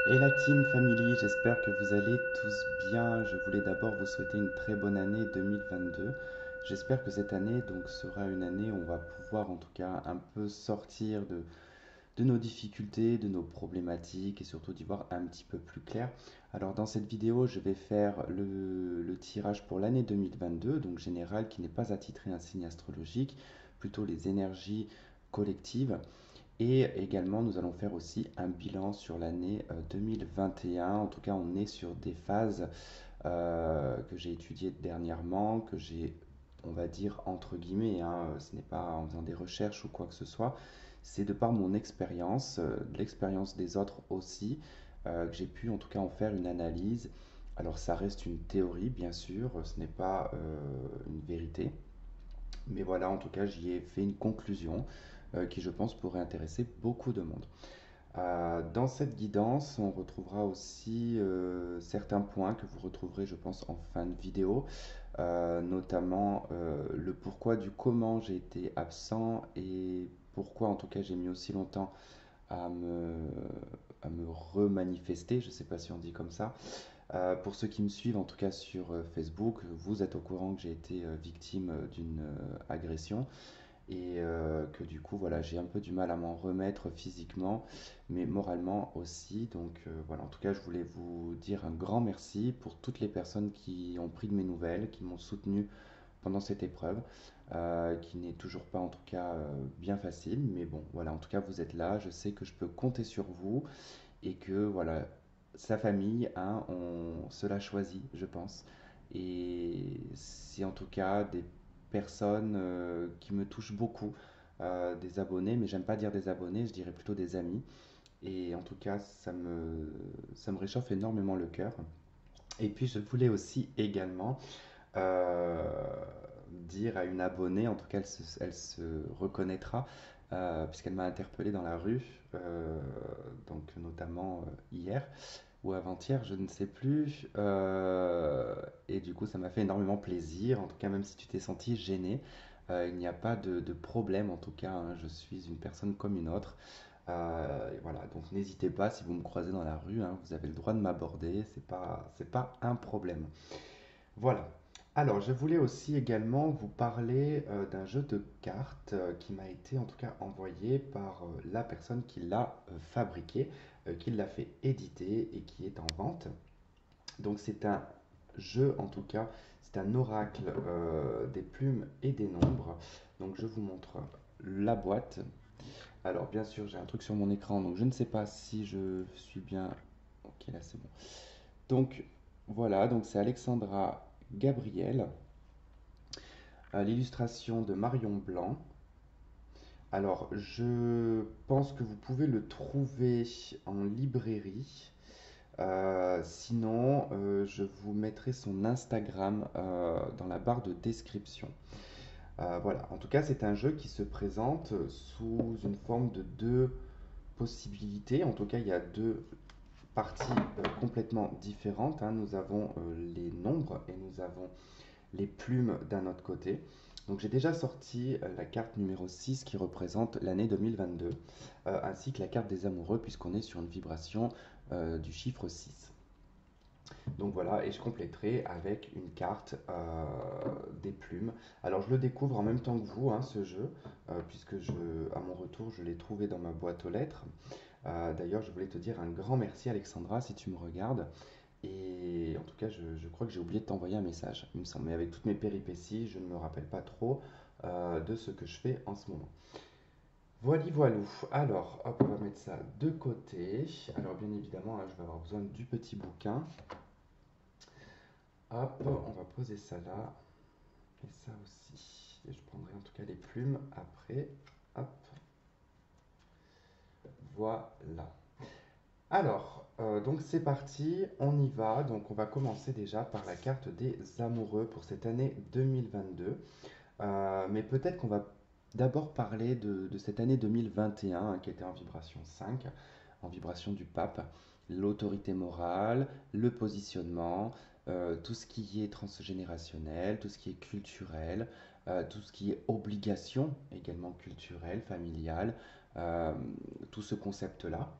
Et la Team Family, j'espère que vous allez tous bien. Je voulais d'abord vous souhaiter une très bonne année 2022. J'espère que cette année donc sera une année où on va pouvoir en tout cas un peu sortir de nos difficultés, de nos problématiques et surtout d'y voir un petit peu plus clair. Alors dans cette vidéo, je vais faire le tirage pour l'année 2022, donc général qui n'est pas attitré à un signe astrologique, plutôt les énergies collectives. Et également, nous allons faire aussi un bilan sur l'année 2021. En tout cas, on est sur des phases que j'ai étudiées dernièrement, que j'ai, on va dire, entre guillemets, hein, ce n'est pas en faisant des recherches ou quoi que ce soit, c'est de par mon expérience, de l'expérience des autres aussi, que j'ai pu en tout cas en faire une analyse. Alors ça reste une théorie, bien sûr, ce n'est pas une vérité. Mais voilà, en tout cas, j'y ai fait une conclusion qui, je pense, pourrait intéresser beaucoup de monde. Dans cette guidance, on retrouvera aussi certains points que vous retrouverez, je pense, en fin de vidéo, notamment le pourquoi du comment j'ai été absent et pourquoi, en tout cas, j'ai mis aussi longtemps à me, à me remanifester, je ne sais pas si on dit comme ça. Pour ceux qui me suivent, en tout cas sur Facebook, vous êtes au courant que j'ai été victime d'une agression et que du coup voilà j'ai un peu du mal à m'en remettre physiquement mais moralement aussi donc voilà en tout cas je voulais vous dire un grand merci pour toutes les personnes qui ont pris de mes nouvelles, qui m'ont soutenu pendant cette épreuve qui n'est toujours pas en tout cas bien facile mais bon voilà en tout cas vous êtes là, je sais que je peux compter sur vous et que voilà sa famille hein, on se l'a choisi je pense et c'est en tout cas des personnes qui me touchent beaucoup, des abonnés, mais j'aime pas dire des abonnés, je dirais plutôt des amis. Et en tout cas, ça me réchauffe énormément le cœur. Et puis, je voulais aussi également euh, dire à une abonnée, en tout cas, elle se reconnaîtra, puisqu'elle m'a interpellé dans la rue, donc notamment hier ou avant-hier, je ne sais plus. Et du coup, ça m'a fait énormément plaisir. En tout cas, même si tu t'es senti gêné, il n'y a pas de problème. En tout cas, hein, je suis une personne comme une autre. Et voilà, donc n'hésitez pas si vous me croisez dans la rue, hein, vous avez le droit de m'aborder. C'est pas un problème. Voilà. Alors, je voulais aussi également vous parler d'un jeu de cartes qui m'a été en tout cas envoyé par la personne qui l'a fabriqué, qui l'a fait éditer et qui est en vente. Donc, c'est un jeu en tout cas, c'est un oracle des plumes et des nombres. Donc, je vous montre la boîte. Alors, bien sûr, j'ai un truc sur mon écran, donc je ne sais pas si je suis bien. Ok, là c'est bon. Donc, voilà, donc c'est Alexandra Gabriel. L'illustration de Marion Blanc. Alors, je pense que vous pouvez le trouver en librairie. Sinon, je vous mettrai son Instagram dans la barre de description. Voilà, en tout cas, c'est un jeu qui se présente sous une forme de deux possibilités. En tout cas, il y a deux parties complètement différentes, hein. Nous avons les nombres et nous avons les plumes d'un autre côté. Donc j'ai déjà sorti la carte numéro 6 qui représente l'année 2022, ainsi que la carte des amoureux puisqu'on est sur une vibration du chiffre 6. Donc voilà, et je compléterai avec une carte des plumes. Alors je le découvre en même temps que vous, hein, ce jeu, puisque à mon retour, je l'ai trouvé dans ma boîte aux lettres. D'ailleurs, je voulais te dire un grand merci Alexandra si tu me regardes. Et en tout cas, je crois que j'ai oublié de t'envoyer un message, il me semble. Mais avec toutes mes péripéties, je ne me rappelle pas trop de ce que je fais en ce moment. Voilà, voilou. Alors, hop, on va mettre ça de côté. Alors, bien évidemment, hein, je vais avoir besoin du petit bouquin. Hop, on va poser ça là. Et ça aussi. Et je prendrai en tout cas les plumes après. Hop, voilà. Alors, donc c'est parti, on y va. Donc on va commencer déjà par la carte des amoureux pour cette année 2022. Mais peut-être qu'on va d'abord parler de cette année 2021 hein, qui était en vibration 5, en vibration du pape, l'autorité morale, le positionnement, tout ce qui est transgénérationnel, tout ce qui est culturel, tout ce qui est obligation également culturelle, familiale, tout ce concept-là.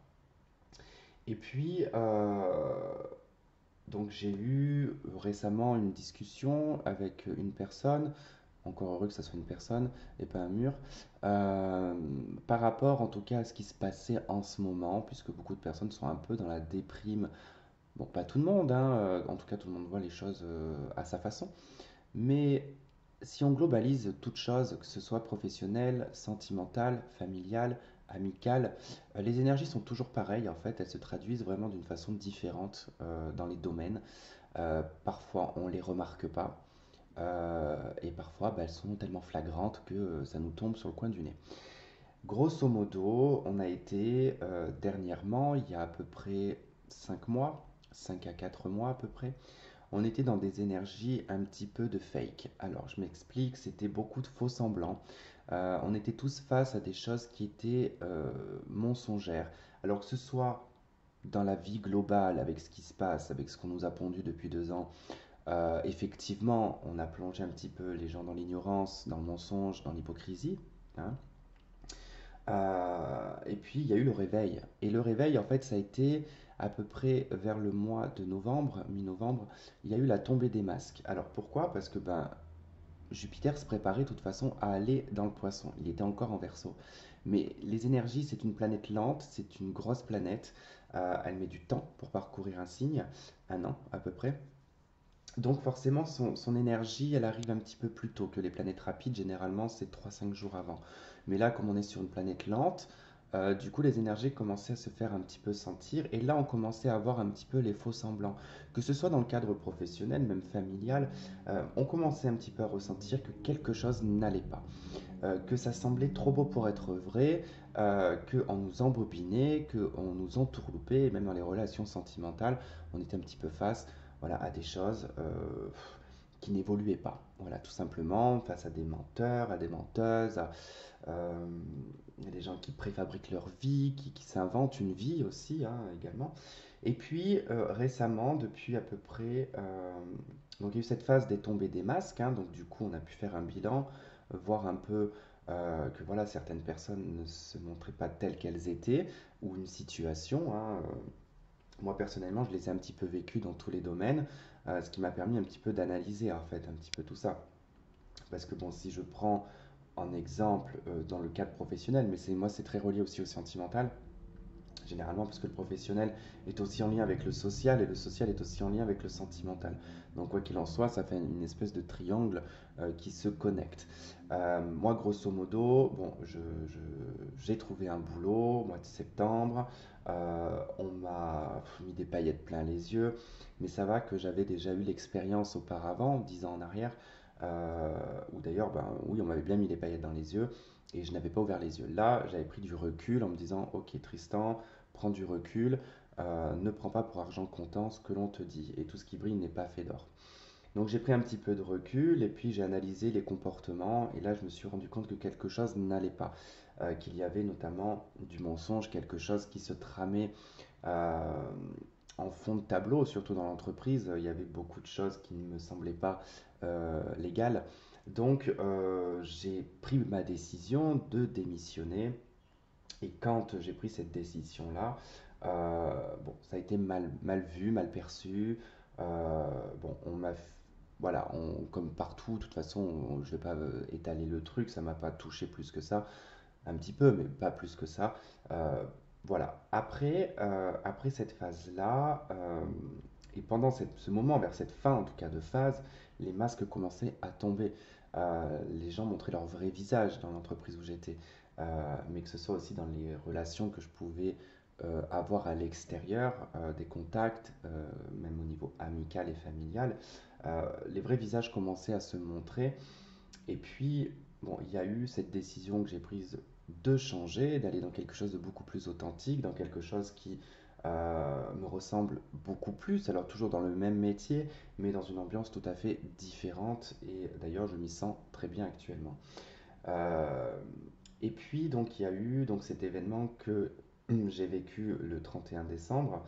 Et puis, donc j'ai eu récemment une discussion avec une personne, encore heureux que ça soit une personne et pas un mur, euh, par rapport en tout cas à ce qui se passait en ce moment, puisque beaucoup de personnes sont un peu dans la déprime. Bon, pas tout le monde, hein, en tout cas tout le monde voit les choses à sa façon, mais si on globalise toute chose, que ce soit professionnelle, sentimentale, familiale, amicale, les énergies sont toujours pareilles en fait, elles se traduisent vraiment d'une façon différente dans les domaines. Parfois on ne les remarque pas, et parfois bah, elles sont tellement flagrantes que ça nous tombe sur le coin du nez. Grosso modo, on a été dernièrement, il y a à peu près 5 mois, 5 à 4 mois à peu près, on était dans des énergies un petit peu de fake. Alors, je m'explique, c'était beaucoup de faux semblants. On était tous face à des choses qui étaient mensongères. Alors que ce soit dans la vie globale, avec ce qui se passe, avec ce qu'on nous a pondu depuis 2 ans, effectivement, on a plongé un petit peu les gens dans l'ignorance, dans le mensonge, dans l'hypocrisie, hein. Et puis il y a eu le réveil. Et le réveil, en fait, ça a été à peu près vers le mois de novembre, mi-novembre, il y a eu la tombée des masques. Alors pourquoi? Parce que ben, Jupiter se préparait de toute façon à aller dans le poisson. Il était encore en verso. Mais les énergies, c'est une planète lente, c'est une grosse planète. Elle met du temps pour parcourir un signe, un an à peu près. Donc forcément, son énergie, elle arrive un petit peu plus tôt que les planètes rapides. Généralement, c'est 3 5 jours avant. Mais là, comme on est sur une planète lente, du coup, les énergies commençaient à se faire un petit peu sentir. Et là, on commençait à avoir un petit peu les faux semblants. Que ce soit dans le cadre professionnel, même familial, on commençait un petit peu à ressentir que quelque chose n'allait pas. Que ça semblait trop beau pour être vrai, qu'on nous embobinait, qu'on nous entourloupait. Et même dans les relations sentimentales, on était un petit peu face, voilà, à des choses qui n'évoluaient pas. Voilà, tout simplement, face à des menteurs, à des menteuses, euh, à des gens qui préfabriquent leur vie, qui s'inventent une vie aussi, hein, également. Et puis récemment, depuis à peu près, donc il y a eu cette phase des tombées des masques, hein, donc du coup on a pu faire un bilan, voir un peu que voilà, certaines personnes ne se montraient pas telles qu'elles étaient, ou une situation, hein. Moi personnellement, je les ai un petit peu vécues dans tous les domaines, ce qui m'a permis un petit peu d'analyser en fait un petit peu tout ça. Parce que bon, si je prends en exemple dans le cadre professionnel, mais moi c'est très relié aussi au sentimental, généralement parce que le professionnel est aussi en lien avec le social et le social est aussi en lien avec le sentimental. Donc quoi qu'il en soit, ça fait une espèce de triangle qui se connecte. Moi, grosso modo, bon, j'ai trouvé un boulot au mois de septembre. On m'a mis des paillettes plein les yeux, mais ça va que j'avais déjà eu l'expérience auparavant, 10 ans en arrière, où d'ailleurs, ben, oui, on m'avait bien mis les paillettes dans les yeux et je n'avais pas ouvert les yeux. Là, j'avais pris du recul en me disant, ok Tristan, prends du recul, ne prends pas pour argent comptant ce que l'on te dit, et tout ce qui brille n'est pas fait d'or. Donc j'ai pris un petit peu de recul, et puis j'ai analysé les comportements, et là je me suis rendu compte que quelque chose n'allait pas, qu'il y avait notamment du mensonge, quelque chose qui se tramait euh, en fond de tableau, surtout dans l'entreprise, il y avait beaucoup de choses qui ne me semblaient pas légales. Donc j'ai pris ma décision de démissionner et quand j'ai pris cette décision-là, bon, ça a été mal vu, mal perçu. Bon, voilà, comme partout, de toute façon, je ne vais pas étaler le truc, ça m'a pas touché plus que ça, un petit peu, mais pas plus que ça. Euh, voilà. Après cette phase-là, et pendant ce moment, vers cette fin en tout cas de phase, les masques commençaient à tomber. Les gens montraient leur vrai visage dans l'entreprise où j'étais, mais que ce soit aussi dans les relations que je pouvais avoir à l'extérieur, des contacts, même au niveau amical et familial, les vrais visages commençaient à se montrer. Et puis, bon, il y a eu cette décision que j'ai prise de changer, d'aller dans quelque chose de beaucoup plus authentique, dans quelque chose qui me ressemble beaucoup plus, alors toujours dans le même métier, mais dans une ambiance tout à fait différente. Et d'ailleurs, je m'y sens très bien actuellement. Euh, et puis, donc, il y a eu donc, cet événement que j'ai vécu le 31 décembre.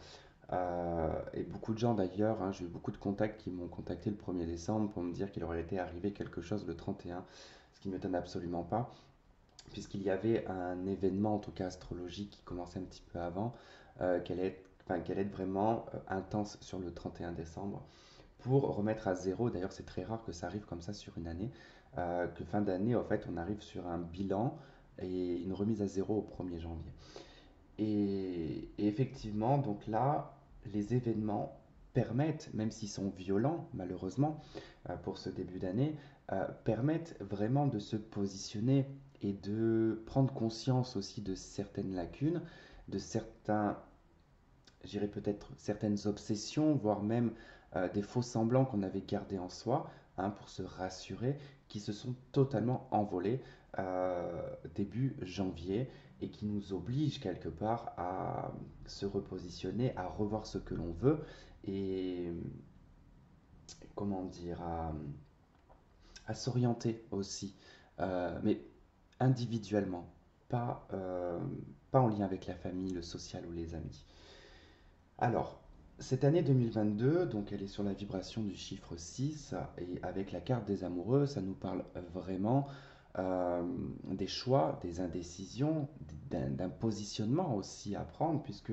Et beaucoup de gens d'ailleurs, hein, j'ai eu beaucoup de contacts qui m'ont contacté le 1er décembre pour me dire qu'il aurait été arrivé quelque chose le 31, ce qui ne m'étonne absolument pas, puisqu'il y avait un événement, en tout cas astrologique, qui commençait un petit peu avant, enfin qu'elle est vraiment intense sur le 31 décembre pour remettre à zéro. D'ailleurs, c'est très rare que ça arrive comme ça sur une année, que fin d'année, en fait, on arrive sur un bilan et une remise à zéro au 1er janvier. Et effectivement, donc là, les événements permettent, même s'ils sont violents, malheureusement, pour ce début d'année, permettent vraiment de se positionner et de prendre conscience aussi de certaines lacunes, de certains, j'irais peut-être certaines obsessions, voire même des faux semblants qu'on avait gardés en soi, hein, pour se rassurer, qui se sont totalement envolés début janvier et qui nous obligent quelque part à se repositionner, à revoir ce que l'on veut et comment dire, à s'orienter aussi, mais individuellement, pas en lien avec la famille, le social ou les amis. Alors, cette année 2022, donc elle est sur la vibration du chiffre 6 et avec la carte des amoureux, ça nous parle vraiment euh, des choix, des indécisions, d'un positionnement aussi à prendre, puisque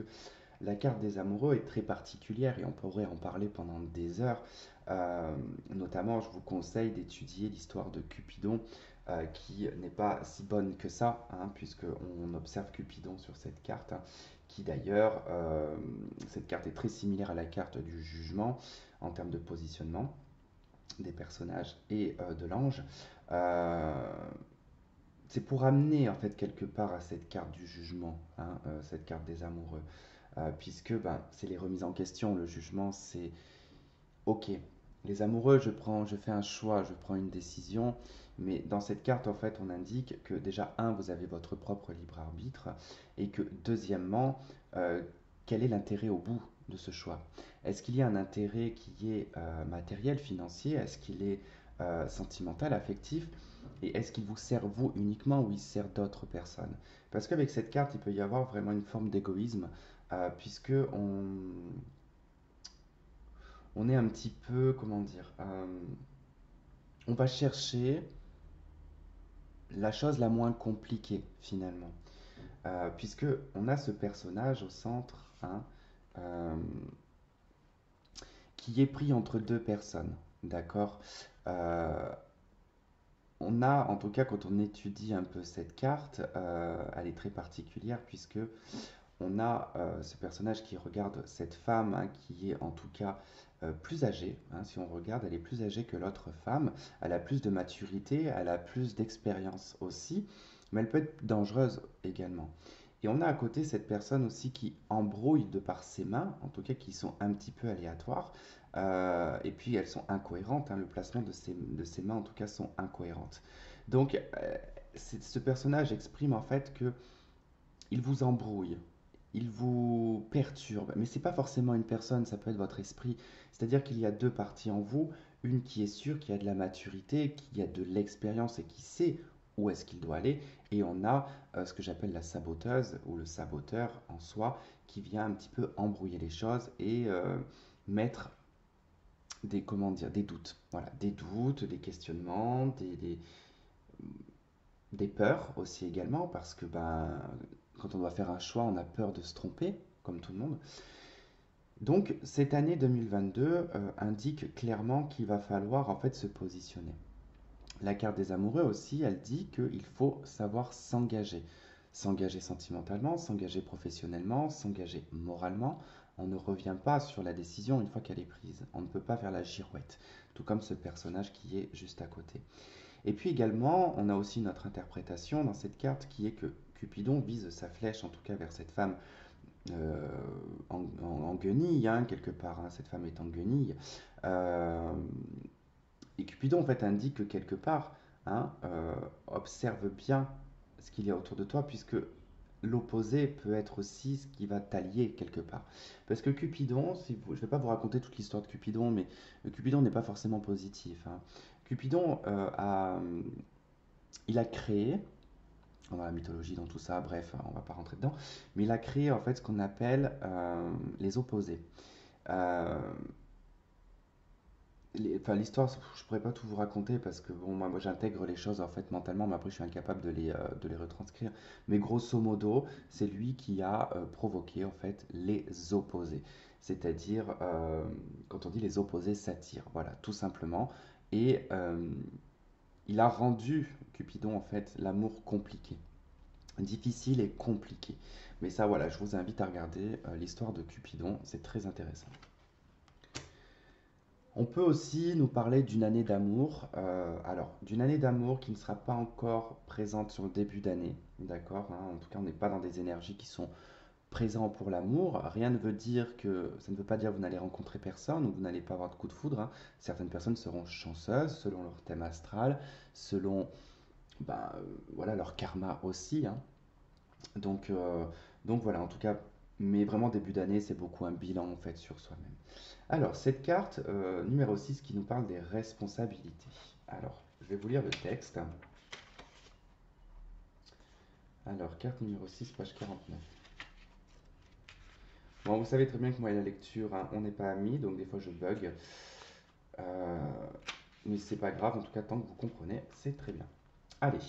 la carte des amoureux est très particulière et on pourrait en parler pendant des heures. Euh, Notamment, je vous conseille d'étudier l'histoire de Cupidon, qui n'est pas si bonne que ça, hein, puisqu'on observe Cupidon sur cette carte, hein, qui d'ailleurs, cette carte est très similaire à la carte du jugement en termes de positionnement des personnages et de l'ange. Euh, c'est pour amener en fait quelque part à cette carte du jugement, hein, cette carte des amoureux. Puisque ben, c'est les remises en question. Le jugement, c'est ok. Les amoureux, je fais un choix, je prends une décision, mais dans cette carte, en fait, on indique que déjà, un, vous avez votre propre libre arbitre, et que deuxièmement, euh, quel est l'intérêt au bout de ce choix? Est-ce qu'il y a un intérêt qui est matériel, financier? Est-ce qu'il est sentimental, affectif? Et est-ce qu'il vous sert vous uniquement ou il sert d'autres personnes? Parce qu'avec cette carte, il peut y avoir vraiment une forme d'égoïsme, puisque on est un petit peu, comment dire, on va chercher la chose la moins compliquée finalement, puisque on a ce personnage au centre, hein, euh, qui est pris entre deux personnes, d'accord. Euh, on a, en tout cas, quand on étudie un peu cette carte, elle est très particulière puisque on a ce personnage qui regarde cette femme, hein, qui est en tout cas plus âgée, hein. Si on regarde, elle est plus âgée que l'autre femme, elle a plus de maturité, elle a plus d'expérience aussi, mais elle peut être dangereuse également. Et on a à côté cette personne aussi qui embrouille de par ses mains, en tout cas qui sont un petit peu aléatoires, et puis elles sont incohérentes, hein, le placement de ses mains en tout cas sont incohérentes. Donc ce personnage exprime en fait que il vous embrouille, il vous perturbe, mais c'est pas forcément une personne, ça peut être votre esprit. C'est-à-dire qu'il y a deux parties en vous, une qui est sûre, qui a de la maturité, qui a de l'expérience et qui sait où est-ce qu'il doit aller, et on a ce que j'appelle la saboteuse ou le saboteur en soi, qui vient un petit peu embrouiller les choses et mettre des, comment dire, des doutes, voilà, des doutes, des questionnements, des peurs aussi également, parce que ben, quand on doit faire un choix, on a peur de se tromper, comme tout le monde. Donc cette année 2022 indique clairement qu'il va falloir en fait se positionner. La carte des amoureux aussi, elle dit qu'il faut savoir s'engager. S'engager sentimentalement, s'engager professionnellement, s'engager moralement. On ne revient pas sur la décision une fois qu'elle est prise. On ne peut pas faire la girouette, tout comme ce personnage qui est juste à côté. Et puis également, on a aussi notre interprétation dans cette carte qui est que Cupidon vise sa flèche, en tout cas vers cette femme euh, en guenille, hein, quelque part, hein, cette femme est en guenille. Euh, et Cupidon, en fait, indique que quelque part, hein, observe bien ce qu'il y a autour de toi, puisque l'opposé peut être aussi ce qui va t'allier quelque part. Parce que Cupidon, je ne vais pas vous raconter toute l'histoire de Cupidon, mais Cupidon n'est pas forcément positif, hein. Cupidon il a créé, dans la mythologie, dans tout ça, bref, on va pas rentrer dedans, mais il a créé en fait ce qu'on appelle les opposés. Euh, enfin, l'histoire, je pourrais pas tout vous raconter parce que bon, moi j'intègre les choses en fait mentalement, mais après je suis incapable de les retranscrire. Mais grosso modo, c'est lui qui a provoqué en fait les opposés. C'est-à-dire, quand on dit les opposés s'attirent, voilà, tout simplement. Et il a rendu Cupidon en fait l'amour compliqué, difficile et compliqué. Mais ça, voilà, je vous invite à regarder l'histoire de Cupidon, c'est très intéressant. On peut aussi nous parler d'une année d'amour. Alors, d'une année d'amour qui ne sera pas encore présente sur le début d'année, d'accord, hein. En tout cas, on n'est pas dans des énergies qui sont présentes pour l'amour. Rien ne veut dire que, ça ne veut pas dire que vous n'allez rencontrer personne ou que vous n'allez pas avoir de coup de foudre, hein. Certaines personnes seront chanceuses selon leur thème astral, selon ben, voilà, leur karma aussi, hein. Donc, euh, donc voilà, en tout cas, mais vraiment début d'année, c'est beaucoup un bilan en fait sur soi-même. Alors, cette carte numéro 6 qui nous parle des responsabilités. Alors, je vais vous lire le texte. Alors, carte numéro 6 page 49. Bon, vous savez très bien que moi et la lecture, hein, on n'est pas amis, donc des fois je bug. Euh, mais c'est pas grave, en tout cas, tant que vous comprenez, c'est très bien. Allez,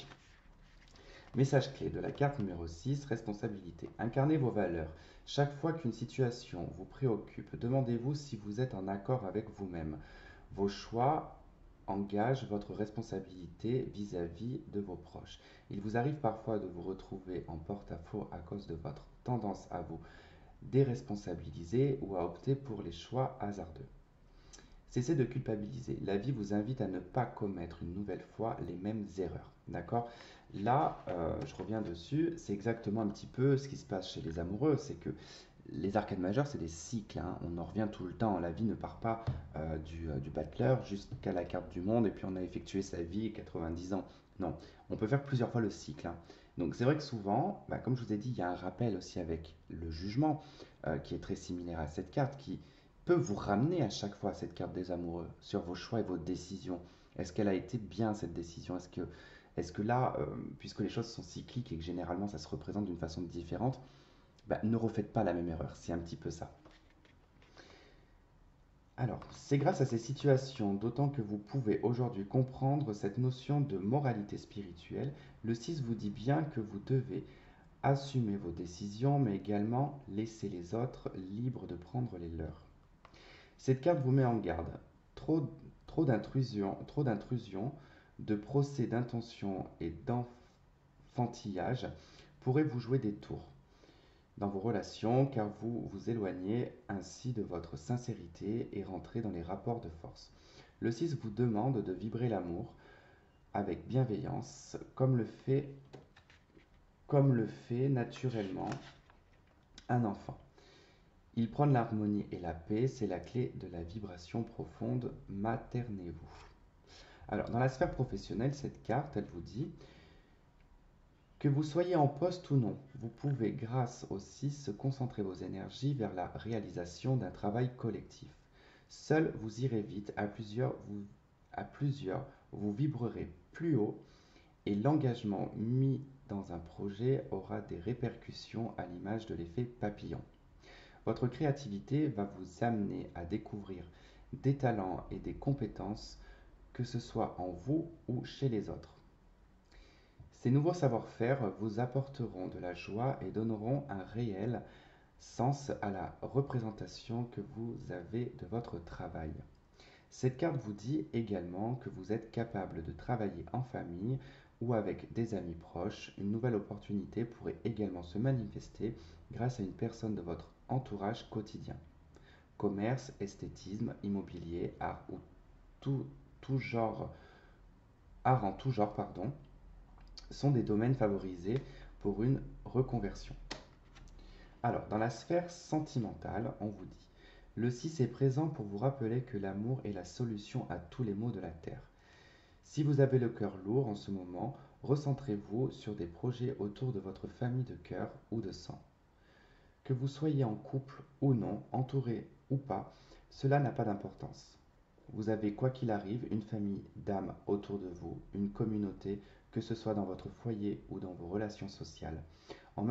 message clé de la carte numéro 6 responsabilité. Incarnez vos valeurs. Chaque fois qu'une situation vous préoccupe, demandez-vous si vous êtes en accord avec vous-même. Vos choix engagent votre responsabilité vis-à-vis de vos proches. Il vous arrive parfois de vous retrouver en porte-à-faux à cause de votre tendance à vous déresponsabiliser ou à opter pour les choix hasardeux. Cessez de culpabiliser. La vie vous invite à ne pas commettre une nouvelle fois les mêmes erreurs. D'accord. Là, je reviens dessus, c'est exactement un petit peu ce qui se passe chez les amoureux, c'est que les arcades majeures, c'est des cycles, hein. On en revient tout le temps. La vie ne part pas du battleur jusqu'à la carte du monde et puis on a effectué sa vie 90 ans. Non, on peut faire plusieurs fois le cycle, hein. Donc c'est vrai que souvent, bah, comme je vous ai dit, il y a un rappel aussi avec le jugement qui est très similaire à cette carte qui peut vous ramener à chaque fois à cette carte des amoureux sur vos choix et vos décisions. Est-ce qu'elle a été bien cette décision? Est-ce que là, puisque les choses sont cycliques et que généralement ça se représente d'une façon différente, bah, ne refaites pas la même erreur, c'est un petit peu ça. Alors, c'est grâce à ces situations, d'autant que vous pouvez aujourd'hui comprendre cette notion de moralité spirituelle, le 6 vous dit bien que vous devez assumer vos décisions, mais également laisser les autres libres de prendre les leurs. Cette carte vous met en garde. Trop, trop d'intrusion, de procès d'intention et d'enfantillage pourraient vous jouer des tours dans vos relations car vous vous éloignez ainsi de votre sincérité et rentrez dans les rapports de force. Le 6 vous demande de vibrer l'amour avec bienveillance comme le fait naturellement un enfant. Il prône l'harmonie et la paix, c'est la clé de la vibration profonde. Maternez-vous. Alors, dans la sphère professionnelle, cette carte, elle vous dit que vous soyez en poste ou non, vous pouvez, grâce au 6, concentrer vos énergies vers la réalisation d'un travail collectif. Seul vous irez vite, à plusieurs, vous vibrerez plus haut et l'engagement mis dans un projet aura des répercussions à l'image de l'effet papillon. Votre créativité va vous amener à découvrir des talents et des compétences, que ce soit en vous ou chez les autres. Ces nouveaux savoir-faire vous apporteront de la joie et donneront un réel sens à la représentation que vous avez de votre travail. Cette carte vous dit également que vous êtes capable de travailler en famille ou avec des amis proches. Une nouvelle opportunité pourrait également se manifester grâce à une personne de votre entourage quotidien. Commerce, esthétisme, immobilier, tout, tout genre, art en tout genre, pardon, sont des domaines favorisés pour une reconversion. Alors, dans la sphère sentimentale, on vous dit, le 6 est présent pour vous rappeler que l'amour est la solution à tous les maux de la terre. Si vous avez le cœur lourd en ce moment, recentrez-vous sur des projets autour de votre famille de cœur ou de sang. Que vous soyez en couple ou non, entouré ou pas, cela n'a pas d'importance. Vous avez, quoi qu'il arrive, une famille d'âmes autour de vous, une communauté, que ce soit dans votre foyer ou dans vos relations sociales. En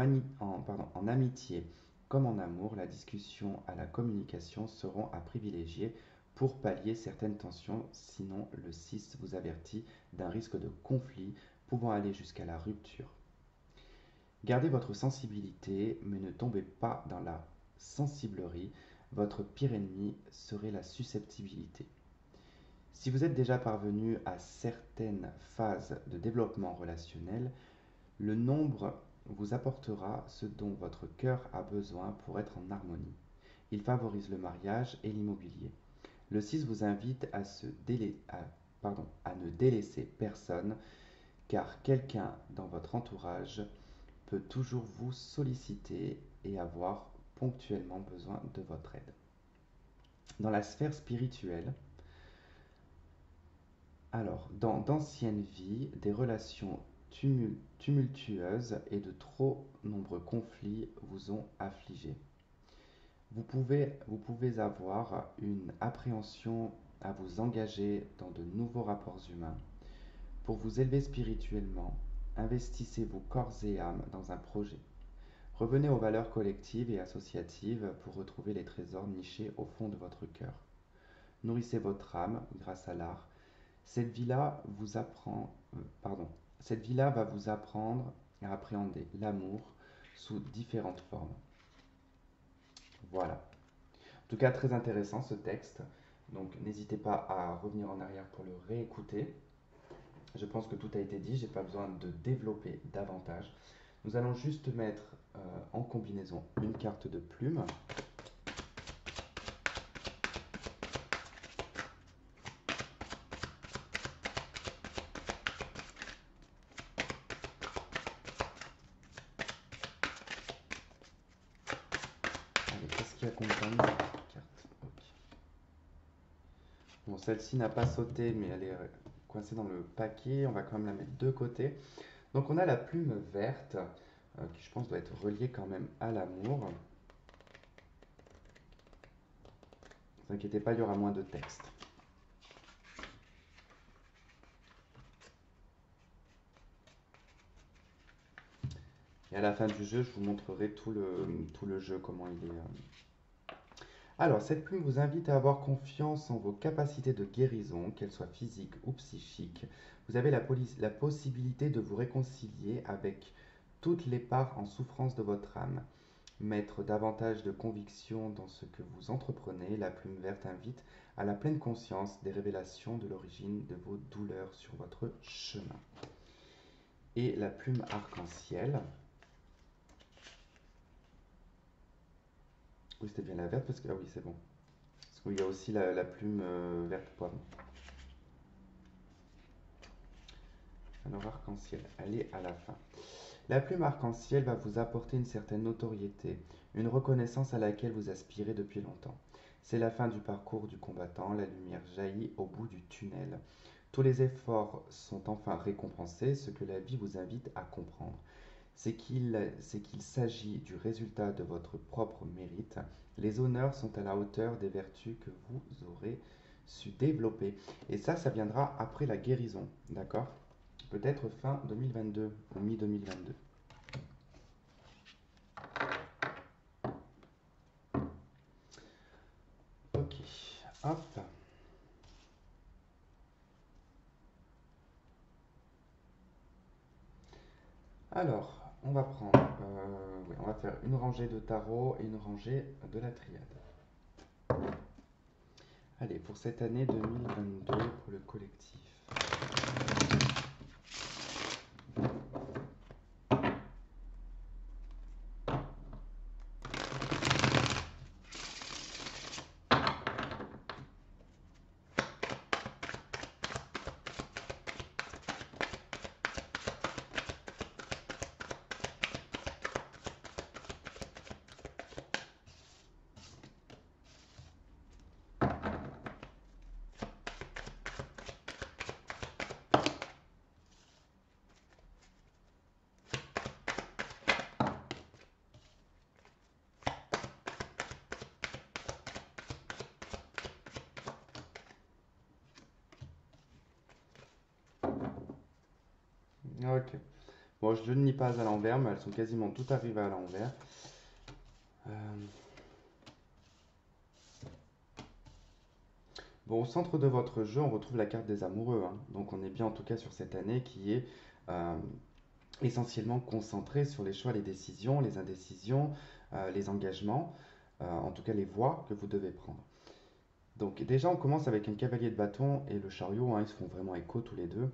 amitié comme en amour, la discussion à la communication seront à privilégier pour pallier certaines tensions, sinon le 6 vous avertit d'un risque de conflit pouvant aller jusqu'à la rupture. Gardez votre sensibilité, mais ne tombez pas dans la sensiblerie. Votre pire ennemi serait la susceptibilité. Si vous êtes déjà parvenu à certaines phases de développement relationnel, le nombre vous apportera ce dont votre cœur a besoin pour être en harmonie. Il favorise le mariage et l'immobilier. Le 6 vous invite à ne délaisser personne, car quelqu'un dans votre entourage peut toujours vous solliciter et avoir ponctuellement besoin de votre aide. Dans la sphère spirituelle, alors, dans d'anciennes vies, des relations tumultueuses et de trop nombreux conflits vous ont affligé. Vous pouvez avoir une appréhension à vous engager dans de nouveaux rapports humains. Pour vous élever spirituellement, investissez vos corps et âmes dans un projet. Revenez aux valeurs collectives et associatives pour retrouver les trésors nichés au fond de votre cœur. Nourrissez votre âme grâce à l'art. Cette vie-là cette vie-là va vous apprendre à appréhender l'amour sous différentes formes. Voilà. En tout cas, très intéressant ce texte. Donc, n'hésitez pas à revenir en arrière pour le réécouter. Je pense que tout a été dit. J'ai pas besoin de développer davantage. Nous allons juste mettre en combinaison une carte de plume. Allez, qu'est-ce qui accompagne cette carte? Ok. Bon, celle-ci n'a pas sauté, mais elle est coincée dans le paquet. On va quand même la mettre de côté. Donc, on a la plume verte, qui je pense doit être reliée quand même à l'amour. Ne vous inquiétez pas, il y aura moins de texte. Et à la fin du jeu, je vous montrerai tout le jeu, comment il est. Alors, cette plume vous invite à avoir confiance en vos capacités de guérison, qu'elles soient physiques ou psychiques. Vous avez la possibilité de vous réconcilier avec toutes les parts en souffrance de votre âme. Mettre davantage de conviction dans ce que vous entreprenez, la plume verte invite à la pleine conscience des révélations de l'origine de vos douleurs sur votre chemin. Et la plume arc-en-ciel. Oui, c'était bien la verte parce que... Ah oui, c'est bon. Parce qu'il y a aussi la plume verte poivron. Alors, arc-en-ciel, elle est à la fin. La plume arc-en-ciel va vous apporter une certaine notoriété, une reconnaissance à laquelle vous aspirez depuis longtemps. C'est la fin du parcours du combattant, la lumière jaillit au bout du tunnel. Tous les efforts sont enfin récompensés, ce que la vie vous invite à comprendre. C'est qu'il s'agit du résultat de votre propre mérite. Les honneurs sont à la hauteur des vertus que vous aurez su développer. Et ça viendra après la guérison, d'accord? Peut-être fin 2022 ou mi-2022. Ok, hop. Alors, on va prendre, oui, on va faire une rangée de tarot et une rangée de la triade. Allez, pour cette année 2022, pour le collectif. Ok. Bon, je ne lis pas à l'envers, mais elles sont quasiment toutes arrivées à l'envers. Euh, Bon, au centre de votre jeu, on retrouve la carte des amoureux, hein. Donc on est bien en tout cas sur cette année qui est euh, essentiellement concentrée sur les choix, les décisions, les indécisions, les engagements, en tout cas les voies que vous devez prendre. Donc déjà, on commence avec un cavalier de bâton et le chariot, hein, ils se font vraiment écho tous les deux,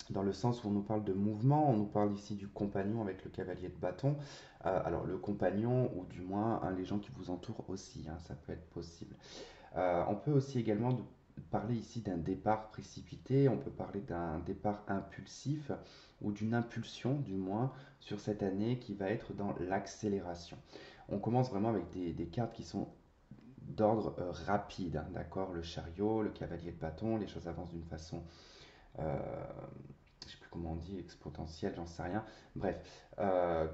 dans le sens où on nous parle de mouvement, on nous parle ici du compagnon avec le cavalier de bâton. Alors le compagnon, ou du moins hein, les gens qui vous entourent aussi, hein, ça peut être possible. On peut aussi également parler ici d'un départ précipité, on peut parler d'un départ impulsif ou d'une impulsion du moins sur cette année qui va être dans l'accélération. On commence vraiment avec des cartes qui sont d'ordre rapide, hein, d'accord? Le chariot, le cavalier de bâton, les choses avancent d'une façon euh, je ne sais plus comment on dit, exponentielle, j'en sais rien. Bref,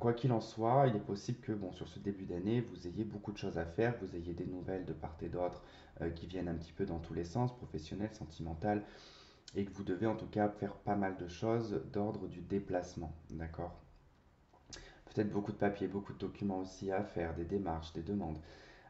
quoi qu'il en soit, il est possible que bon, sur ce début d'année, vous ayez beaucoup de choses à faire, vous ayez des nouvelles de part et d'autre qui viennent un petit peu dans tous les sens, professionnelles, sentimentales, et que vous devez en tout cas faire pas mal de choses d'ordre du déplacement, d'accord? Peut-être beaucoup de papiers, beaucoup de documents aussi à faire, des démarches, des demandes.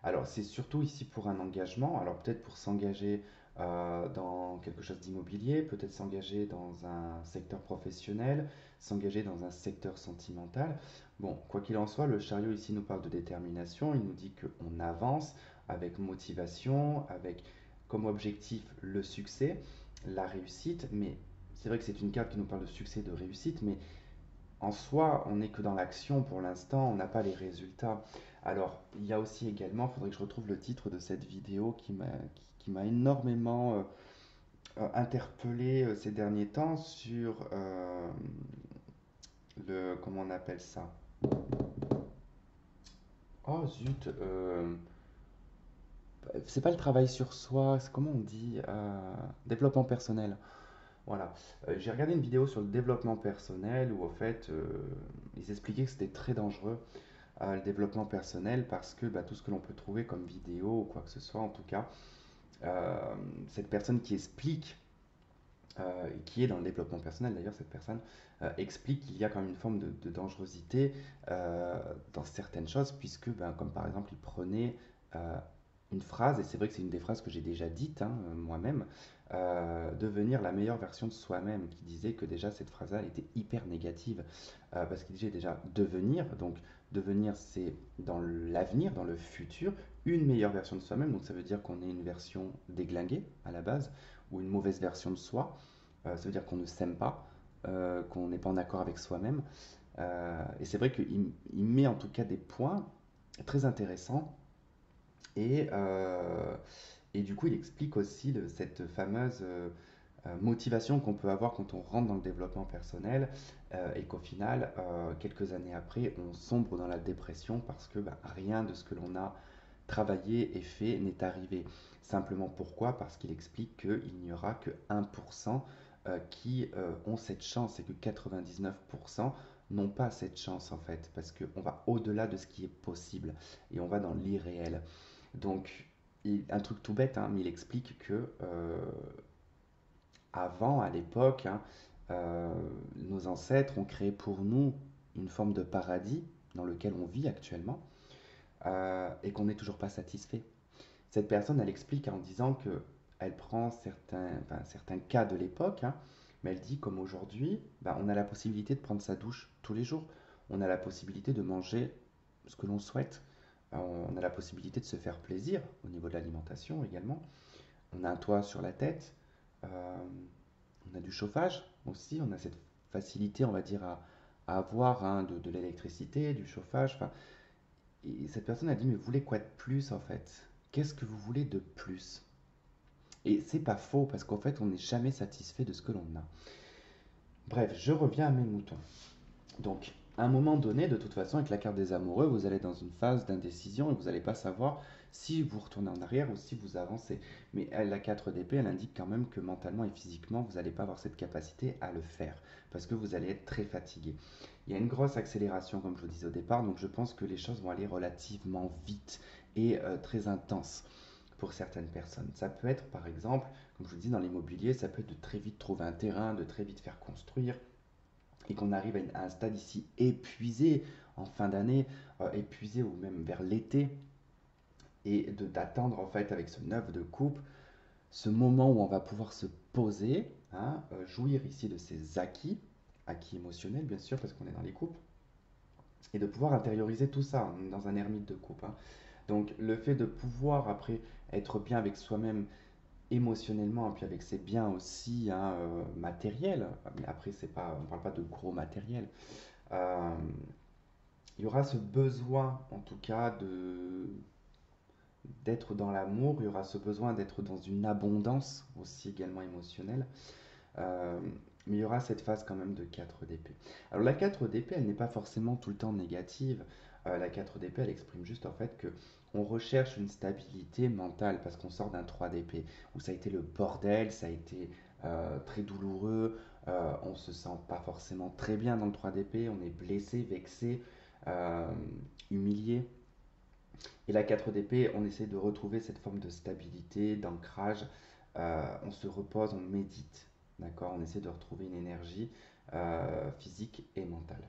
Alors, c'est surtout ici pour un engagement. Alors, peut-être pour s'engager dans quelque chose d'immobilier, peut-être s'engager dans un secteur professionnel, s'engager dans un secteur sentimental. Bon, quoi qu'il en soit, le chariot ici nous parle de détermination. Il nous dit qu'on avance avec motivation, avec comme objectif le succès, la réussite. Mais c'est vrai que c'est une carte qui nous parle de succès, de réussite, mais en soi, on n'est que dans l'action pour l'instant, on n'a pas les résultats. Alors, il y a aussi également, il faudrait que je retrouve le titre de cette vidéo qui m'a énormément interpellé ces derniers temps sur comment on appelle ça? Oh zut, c'est pas le travail sur soi, c'est comment on dit? Développement personnel. Voilà. J'ai regardé une vidéo sur le développement personnel où, en fait, ils expliquaient que c'était très dangereux le développement personnel parce que bah, tout ce que l'on peut trouver comme vidéo ou quoi que ce soit, en tout cas, euh, cette personne qui explique, qui est dans le développement personnel d'ailleurs, cette personne explique qu'il y a quand même une forme de dangerosité dans certaines choses, puisque, ben, comme par exemple, il prenait une phrase, et c'est vrai que c'est une des phrases que j'ai déjà dites hein, moi-même, devenir la meilleure version de soi-même, qui disait que déjà cette phrase-là elle était hyper négative, parce qu'il disait déjà devenir, donc devenir c'est dans l'avenir, dans le futur, une meilleure version de soi-même, donc ça veut dire qu'on est une version déglinguée à la base, ou une mauvaise version de soi, ça veut dire qu'on ne s'aime pas, qu'on n'est pas en accord avec soi-même, et c'est vrai qu'il met en tout cas des points très intéressants et, du coup, il explique aussi cette fameuse motivation qu'on peut avoir quand on rentre dans le développement personnel et qu'au final, quelques années après, on sombre dans la dépression parce que bah, rien de ce que l'on a travaillé et fait n'est arrivé. Simplement pourquoi? Parce qu'il explique qu'il n'y aura que 1% qui ont cette chance et que 99% n'ont pas cette chance en fait, parce qu'on va au-delà de ce qui est possible et on va dans l'irréel. Donc, un truc tout bête, hein, mais il explique que avant, à l'époque, hein, euh, nos ancêtres ont créé pour nous une forme de paradis dans lequel on vit actuellement et qu'on n'est toujours pas satisfait. Cette personne, elle explique en disant que elle prend certains cas de l'époque, hein, mais elle dit comme aujourd'hui, bah, on a la possibilité de prendre sa douche tous les jours, on a la possibilité de manger ce que l'on souhaite, on a la possibilité de se faire plaisir au niveau de l'alimentation également, on a un toit sur la tête, euh, on a du chauffage aussi, on a cette facilité, on va dire, à avoir hein, de l'électricité, du chauffage. Enfin, et cette personne a dit, mais vous voulez quoi de plus en fait? Qu'est-ce que vous voulez de plus? Et c'est pas faux, parce qu'en fait, on n'est jamais satisfait de ce que l'on a. Bref, je reviens à mes moutons. Donc, à un moment donné, de toute façon, avec la carte des amoureux, vous allez dans une phase d'indécision et vous n'allez pas savoir si vous retournez en arrière ou si vous avancez. Mais la 4 d'épée, elle indique quand même que mentalement et physiquement, vous n'allez pas avoir cette capacité à le faire parce que vous allez être très fatigué. Il y a une grosse accélération, comme je vous disais au départ, donc je pense que les choses vont aller relativement vite et très intenses pour certaines personnes. Ça peut être, par exemple, comme je vous dis, dans l'immobilier, ça peut être de très vite trouver un terrain, de très vite faire construire et qu'on arrive à un stade ici épuisé en fin d'année, épuisé ou même vers l'été, et d'attendre en fait avec ce neuf de coupe ce moment où on va pouvoir se poser, hein, jouir ici de ces acquis émotionnels bien sûr, parce qu'on est dans les couples, et de pouvoir intérioriser tout ça dans un ermite de coupe, hein. Donc le fait de pouvoir après être bien avec soi-même émotionnellement, et puis avec ses biens aussi, hein, matériels, mais après c'est pas, on ne parle pas de gros matériel, euh, il y aura ce besoin en tout cas d'être dans l'amour, il y aura ce besoin d'être dans une abondance aussi également émotionnelle. Euh, mais il y aura cette phase quand même de 4 d'épée. Alors la 4 d'épée, elle n'est pas forcément tout le temps négative. La 4 d'épée, elle exprime juste en fait que on recherche une stabilité mentale parce qu'on sort d'un 3 d'épée où ça a été le bordel, ça a été très douloureux, on se sent pas forcément très bien dans le 3 d'épée, on est blessé, vexé, euh, humilié. Et la 4 d'épée, on essaie de retrouver cette forme de stabilité, d'ancrage. On se repose, on médite. D'accord. On essaie de retrouver une énergie physique et mentale.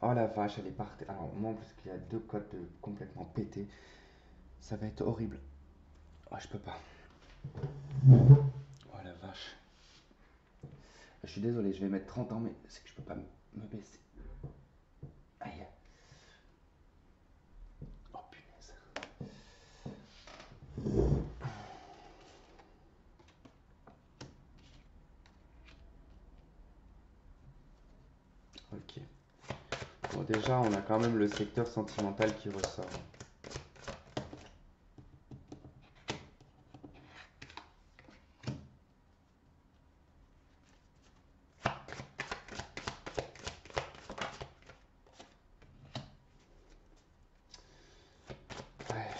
Oh la vache, elle est partie. Alors, moi, en plus qu'il y a deux codes complètement pétés, ça va être horrible. Oh, je peux pas. Oh la vache. Je suis désolé, je vais mettre 30 ans, mais c'est que je peux pas me baisser. Aïe. Oh punaise. Ok. Bon, déjà, on a quand même le secteur sentimental qui ressort. Ouais.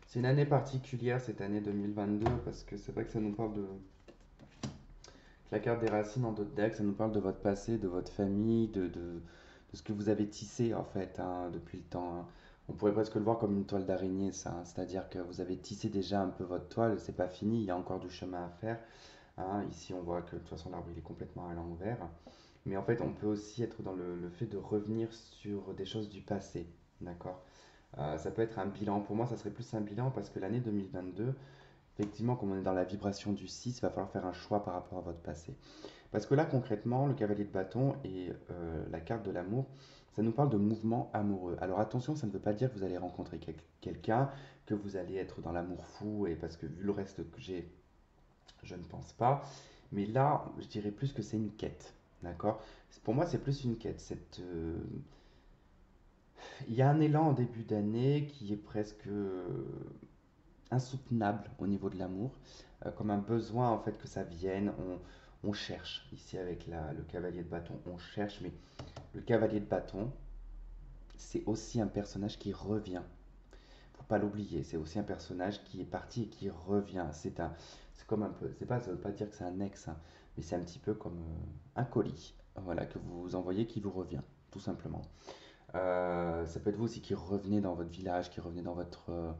C'est une année particulière, cette année 2022, parce que c'est vrai que ça nous parle de la carte des racines dans d'autres decks, ça nous parle de votre passé, de votre famille, de ce que vous avez tissé en fait, hein, depuis le temps, hein. On pourrait presque le voir comme une toile d'araignée, ça, hein. C'est-à-dire que vous avez tissé déjà un peu votre toile, c'est pas fini, il y a encore du chemin à faire, hein. Ici, on voit que de toute façon, l'arbre il est complètement à l'envers. Mais en fait, on peut aussi être dans le fait de revenir sur des choses du passé, d'accord? Ça peut être un bilan. Pour moi, ça serait plus un bilan parce que l'année 2022, effectivement, comme on est dans la vibration du 6, il va falloir faire un choix par rapport à votre passé. Parce que là, concrètement, le cavalier de bâton et la carte de l'amour, ça nous parle de mouvement amoureux. Alors attention, ça ne veut pas dire que vous allez rencontrer quelqu'un, que vous allez être dans l'amour fou, et parce que vu le reste que j'ai, je ne pense pas. Mais là, je dirais plus que c'est une quête. D'accord. Pour moi, c'est plus une quête. Il y a un élan en début d'année qui est presque insoutenable au niveau de l'amour, comme un besoin en fait que ça vienne. On cherche ici avec le cavalier de bâton, on cherche, mais le cavalier de bâton, c'est aussi un personnage qui revient. Faut pas l'oublier, c'est aussi un personnage qui est parti et qui revient. C'est comme un peu, c'est pas, ça veut pas dire que c'est un ex, hein, mais c'est un petit peu comme un colis, voilà, que vous envoyez qui vous revient, tout simplement. Ça peut être vous aussi qui revenez dans votre village, qui revenez dans votre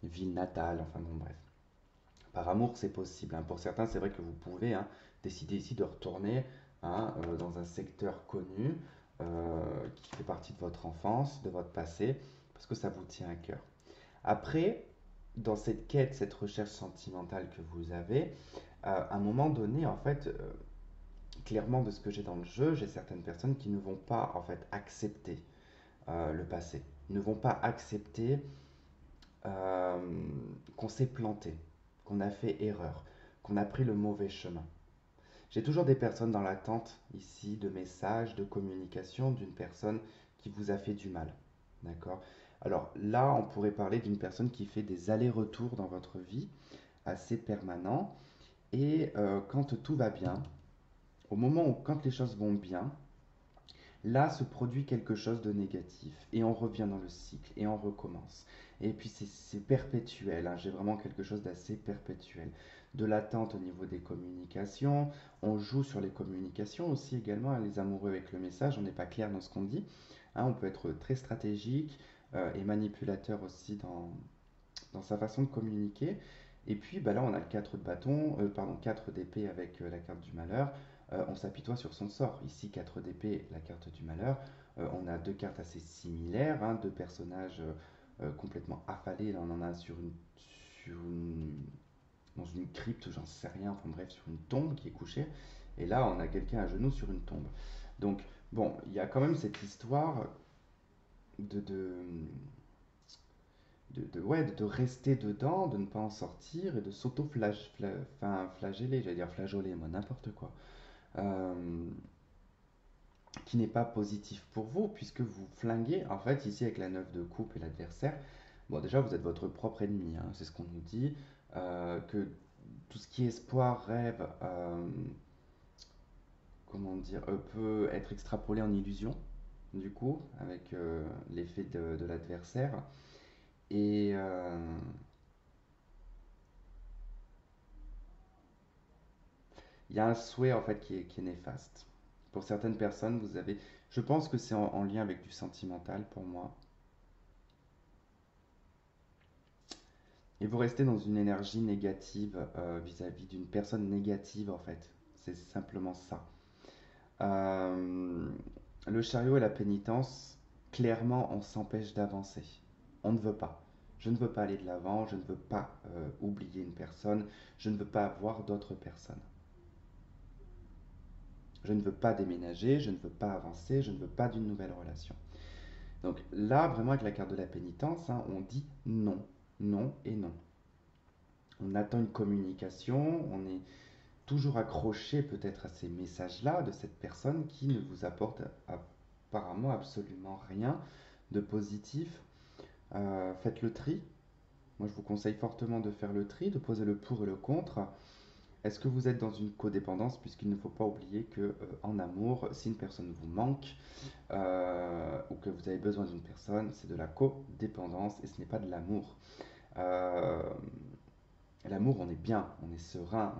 ville natale, enfin bon, bref. Par amour, c'est possible, hein. Pour certains, c'est vrai que vous pouvez, hein, décider ici de retourner, hein, dans un secteur connu qui fait partie de votre enfance, de votre passé, parce que ça vous tient à cœur. Après, dans cette quête, cette recherche sentimentale que vous avez, à un moment donné, en fait, clairement de ce que j'ai dans le jeu, j'ai certaines personnes qui ne vont pas en fait accepter le passé, ne vont pas accepter euh, qu'on s'est planté, qu'on a fait erreur, qu'on a pris le mauvais chemin. J'ai toujours des personnes dans l'attente ici de messages, de communication d'une personne qui vous a fait du mal. D'accord. Alors là, on pourrait parler d'une personne qui fait des allers-retours dans votre vie, assez permanents. Et quand tout va bien, au moment où quand les choses vont bien, là se produit quelque chose de négatif. Et on revient dans le cycle et on recommence. Et puis c'est perpétuel, hein. J'ai vraiment quelque chose d'assez perpétuel. de l'attente au niveau des communications. On joue sur les communications aussi également, hein, les amoureux avec le message, on n'est pas clair dans ce qu'on dit. Hein, on peut être très stratégique et manipulateur aussi dans sa façon de communiquer. Et puis bah là, on a le 4 de bâton, pardon, 4 d'épée avec la carte du malheur. On s'apitoie sur son sort. Ici, 4 d'épée, la carte du malheur. On a deux cartes assez similaires, hein, deux personnages complètement affalés. Là, on en a sur une, dans une crypte, j'en sais rien, enfin bref, sur une tombe qui est couchée. Et là, on a quelqu'un à genoux sur une tombe. Donc, bon, il y a quand même cette histoire de, de, ouais, de rester dedans, de ne pas en sortir et de s'auto-flageller, j'allais dire flageoler, moi, n'importe quoi. Euh, qui n'est pas positif pour vous, puisque vous flinguez, en fait, ici avec la 9 de coupe et l'adversaire, bon, déjà, vous êtes votre propre ennemi, hein, c'est ce qu'on nous dit, que tout ce qui est espoir, rêve, comment dire, peut être extrapolé en illusion, du coup, avec l'effet de l'adversaire. Et il y a un souhait, en fait, qui est néfaste. Pour certaines personnes, vous avez... Je pense que c'est en lien avec du sentimental, pour moi. Et vous restez dans une énergie négative vis-à-vis d'une personne négative, en fait. C'est simplement ça. Euh, le chariot et la pénitence, clairement, on s'empêche d'avancer. On ne veut pas. Je ne veux pas aller de l'avant, je ne veux pas oublier une personne, je ne veux pas avoir d'autres personnes. Je ne veux pas déménager, je ne veux pas avancer, je ne veux pas d'une nouvelle relation. Donc là, vraiment, avec la carte de la pénitence, hein, on dit non, non et non. On attend une communication, on est toujours accroché peut-être à ces messages-là de cette personne qui ne vous apporte apparemment absolument rien de positif. Faites le tri. Moi, je vous conseille fortement de faire le tri, de poser le pour et le contre. Est-ce que vous êtes dans une codépendance, puisqu'il ne faut pas oublier que en amour, si une personne vous manque ou que vous avez besoin d'une personne, c'est de la codépendance et ce n'est pas de l'amour. Euh, L'amour, on est bien, on est serein,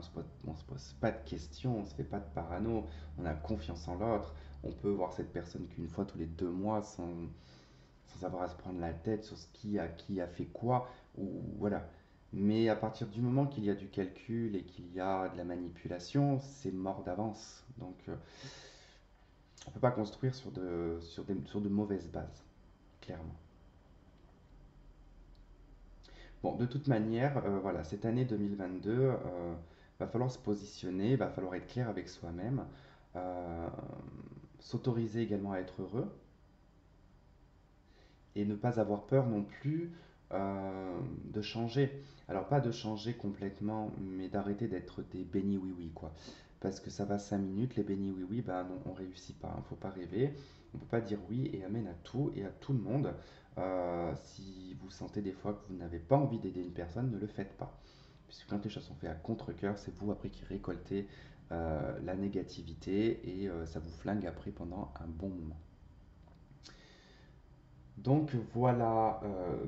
on se pose pas de questions, on se fait pas de parano, on a confiance en l'autre. On peut voir cette personne qu'une fois tous les 2 mois sans avoir à se prendre la tête sur ce qui a fait quoi, ou voilà. Mais à partir du moment qu'il y a du calcul et qu'il y a de la manipulation, c'est mort d'avance. Donc on ne peut pas construire sur de mauvaises bases, clairement. Bon, de toute manière, voilà, cette année 2022, va falloir se positionner, va falloir être clair avec soi-même, euh, s'autoriser également à être heureux et ne pas avoir peur non plus de changer. Alors pas de changer complètement, mais d'arrêter d'être des bénis oui-oui, quoi. Parce que ça va 5 minutes, les bénis oui-oui, ben non, on réussit pas, hein, faut pas rêver. On peut pas dire oui et amen à tout et à tout le monde. Si vous sentez des fois que vous n'avez pas envie d'aider une personne, ne le faites pas. Puisque quand les choses sont faites à contre-cœur, c'est vous après qui récoltez la négativité et ça vous flingue après pendant un bon moment. Donc voilà,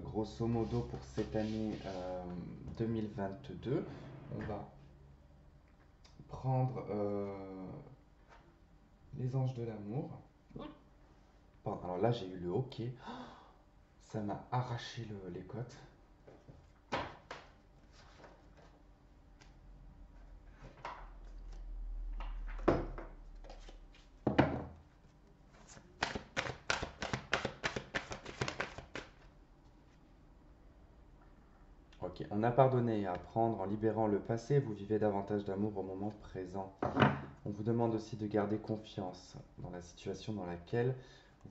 grosso modo pour cette année 2022, on va prendre les anges de l'amour. Pardon, alors là j'ai eu le hoquet, ça m'a arraché les côtes. Ok, on a pardonné et à apprendre en libérant le passé, vous vivez davantage d'amour au moment présent. On vous demande aussi de garder confiance dans la situation dans laquelle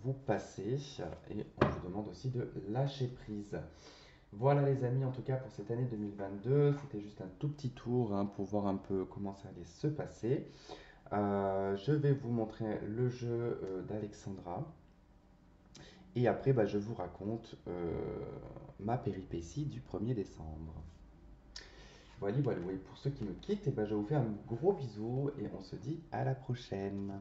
vous passez et on vous demande aussi de lâcher prise. Voilà les amis, en tout cas pour cette année 2022, c'était juste un tout petit tour hein, pour voir un peu comment ça allait se passer. Je vais vous montrer le jeu d'Alexandra et après bah, je vous raconte ma péripétie du 1er décembre. Voilà, voilà, oui, pour ceux qui me quittent, et ben, je vous fais un gros bisou et on se dit à la prochaine.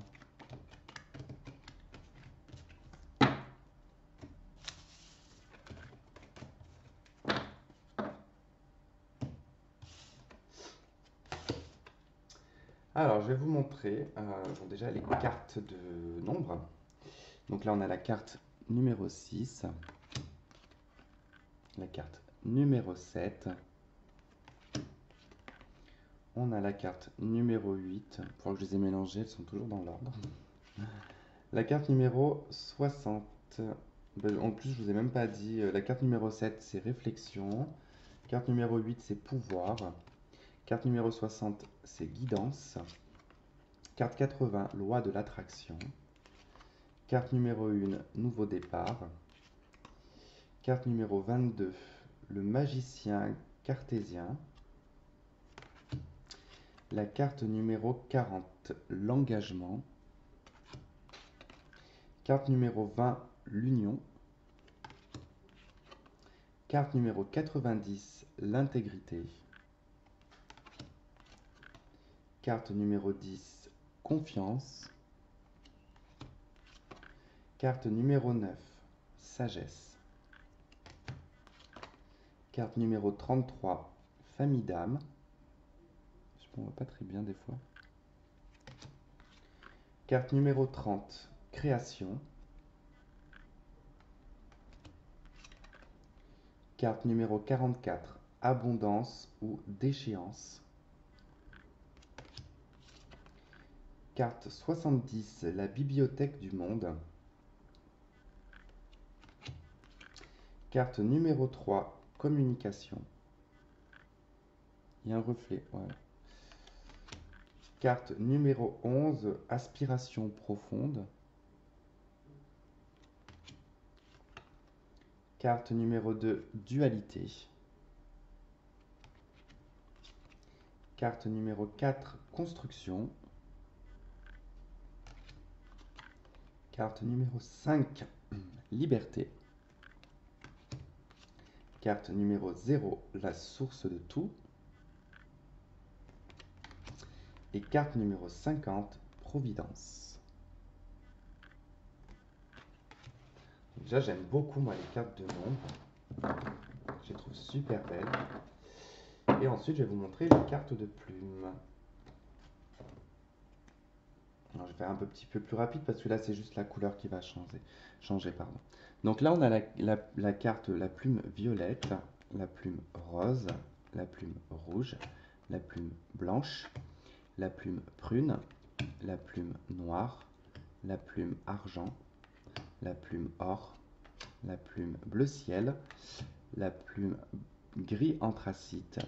Alors, je vais vous montrer bon, déjà les cartes de nombres. Donc là, on a la carte numéro 6, la carte numéro 7, on a la carte numéro 8. Il faudra que je les ai mélangées, elles sont toujours dans l'ordre. La carte numéro 60. Ben, en plus, je vous ai même pas dit, la carte numéro 7, c'est réflexion. Carte numéro 8, c'est pouvoir. Carte numéro 60, c'est guidance. Carte 80, loi de l'attraction. Carte numéro 1, nouveau départ. Carte numéro 22, le magicien cartésien. La carte numéro 40, l'engagement. Carte numéro 20, l'union. Carte numéro 90, l'intégrité. Carte numéro 10, confiance. Carte numéro 9, sagesse. Carte numéro 33, famille d'âme. Je ne vois pas très bien des fois. Carte numéro 30, création. Carte numéro 44, abondance ou déchéance. Carte 70, la bibliothèque du monde. Carte numéro 3, communication. Il y a un reflet, ouais. Carte numéro 11, aspiration profonde. Carte numéro 2, dualité. Carte numéro 4, construction. Carte numéro 5, liberté. Carte numéro 0, la source de tout. Et carte numéro 50, providence. Déjà, j'aime beaucoup moi les cartes de nombres. Je les trouve super belles. Et ensuite, je vais vous montrer les cartes de plumes. Alors, je vais faire un petit peu plus rapide parce que là, c'est juste la couleur qui va changer, pardon. Donc là, on a la carte, la plume violette, la plume rose, la plume rouge, la plume blanche, la plume prune, la plume noire, la plume argent, la plume or, la plume bleu ciel, la plume gris anthracite,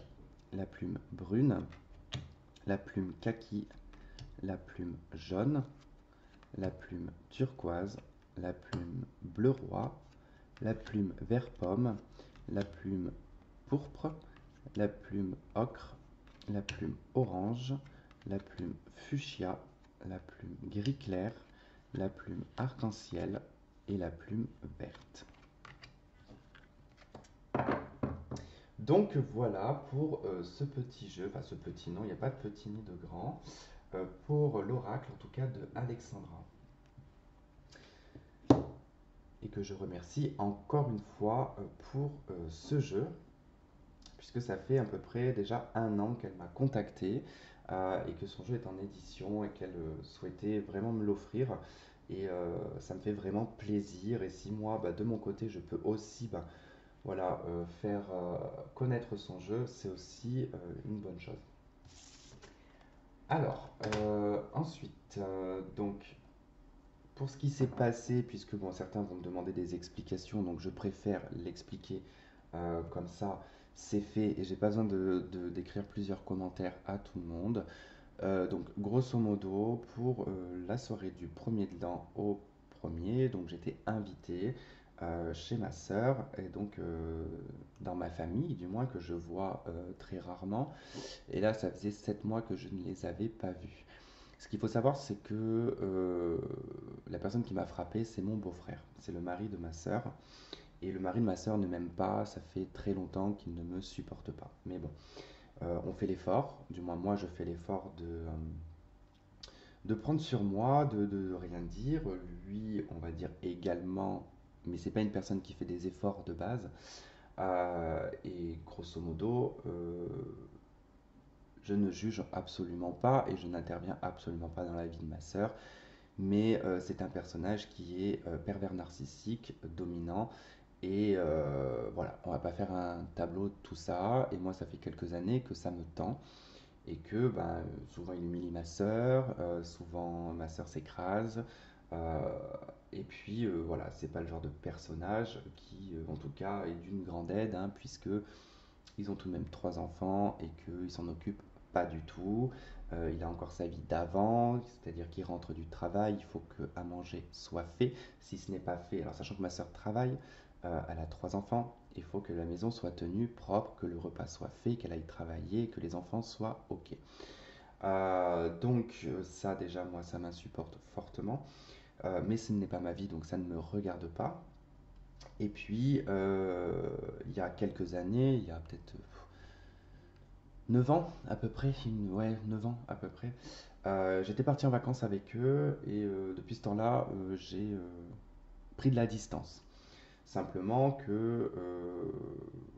la plume brune, la plume kaki, la plume jaune, la plume turquoise, la plume bleu roi, la plume vert pomme, la plume pourpre, la plume ocre, la plume orange, la plume fuchsia, la plume gris clair, la plume arc-en-ciel et la plume verte. Donc voilà pour ce petit jeu, enfin ce petit nom, il n'y a pas de petit ni de grand, pour l'oracle en tout cas de Alexandra. Et que je remercie encore une fois pour ce jeu, puisque ça fait à peu près déjà 1 an qu'elle m'a contacté et que son jeu est en édition et qu'elle souhaitait vraiment me l'offrir. Et ça me fait vraiment plaisir. Et si moi, bah, de mon côté, je peux aussi voilà, faire connaître son jeu, c'est aussi une bonne chose. Alors, ensuite, donc, pour ce qui s'est passé, puisque bon, certains vont me demander des explications, donc je préfère l'expliquer comme ça, c'est fait et j'ai pas besoin d'écrire plusieurs commentaires à tout le monde. Donc, grosso modo, pour la soirée du premier de l'an au premier, donc j'étais invité chez ma sœur et donc dans ma famille, du moins que je vois très rarement. Et là, ça faisait 7 mois que je ne les avais pas vus. Ce qu'il faut savoir, c'est que la personne qui m'a frappé, c'est mon beau-frère. C'est le mari de ma sœur. Et le mari de ma sœur ne m'aime pas. Ça fait très longtemps qu'il ne me supporte pas. Mais bon, on fait l'effort. Du moins, moi, je fais l'effort de prendre sur moi, de rien dire. Lui, on va dire également. Mais c'est pas une personne qui fait des efforts de base. Et grosso modo, Je ne juge absolument pas et je n'interviens absolument pas dans la vie de ma sœur, mais c'est un personnage qui est pervers narcissique, dominant, et voilà, on va pas faire un tableau de tout ça, et moi ça fait quelques années que ça me tend, et que ben, souvent il humilie ma sœur, souvent ma sœur s'écrase, euh, et puis voilà, c'est pas le genre de personnage qui, en tout cas, est d'une grande aide, hein, puisque ils ont tout de même trois enfants et qu'il s'en occupe pas du tout. Il a encore sa vie d'avant, c'est-à-dire qu'il rentre du travail, il faut que à manger soit fait. Si ce n'est pas fait, alors sachant que ma soeur travaille, elle a trois enfants, il faut que la maison soit tenue propre, que le repas soit fait, qu'elle aille travailler, que les enfants soient OK. Donc ça déjà, moi, ça m'insupporte fortement. Mais ce n'est pas ma vie, donc ça ne me regarde pas. Et puis, il y a quelques années, il y a peut-être 9 ans à peu près, ouais, 9 ans à peu près. J'étais parti en vacances avec eux et depuis ce temps-là, j'ai pris de la distance. Simplement que,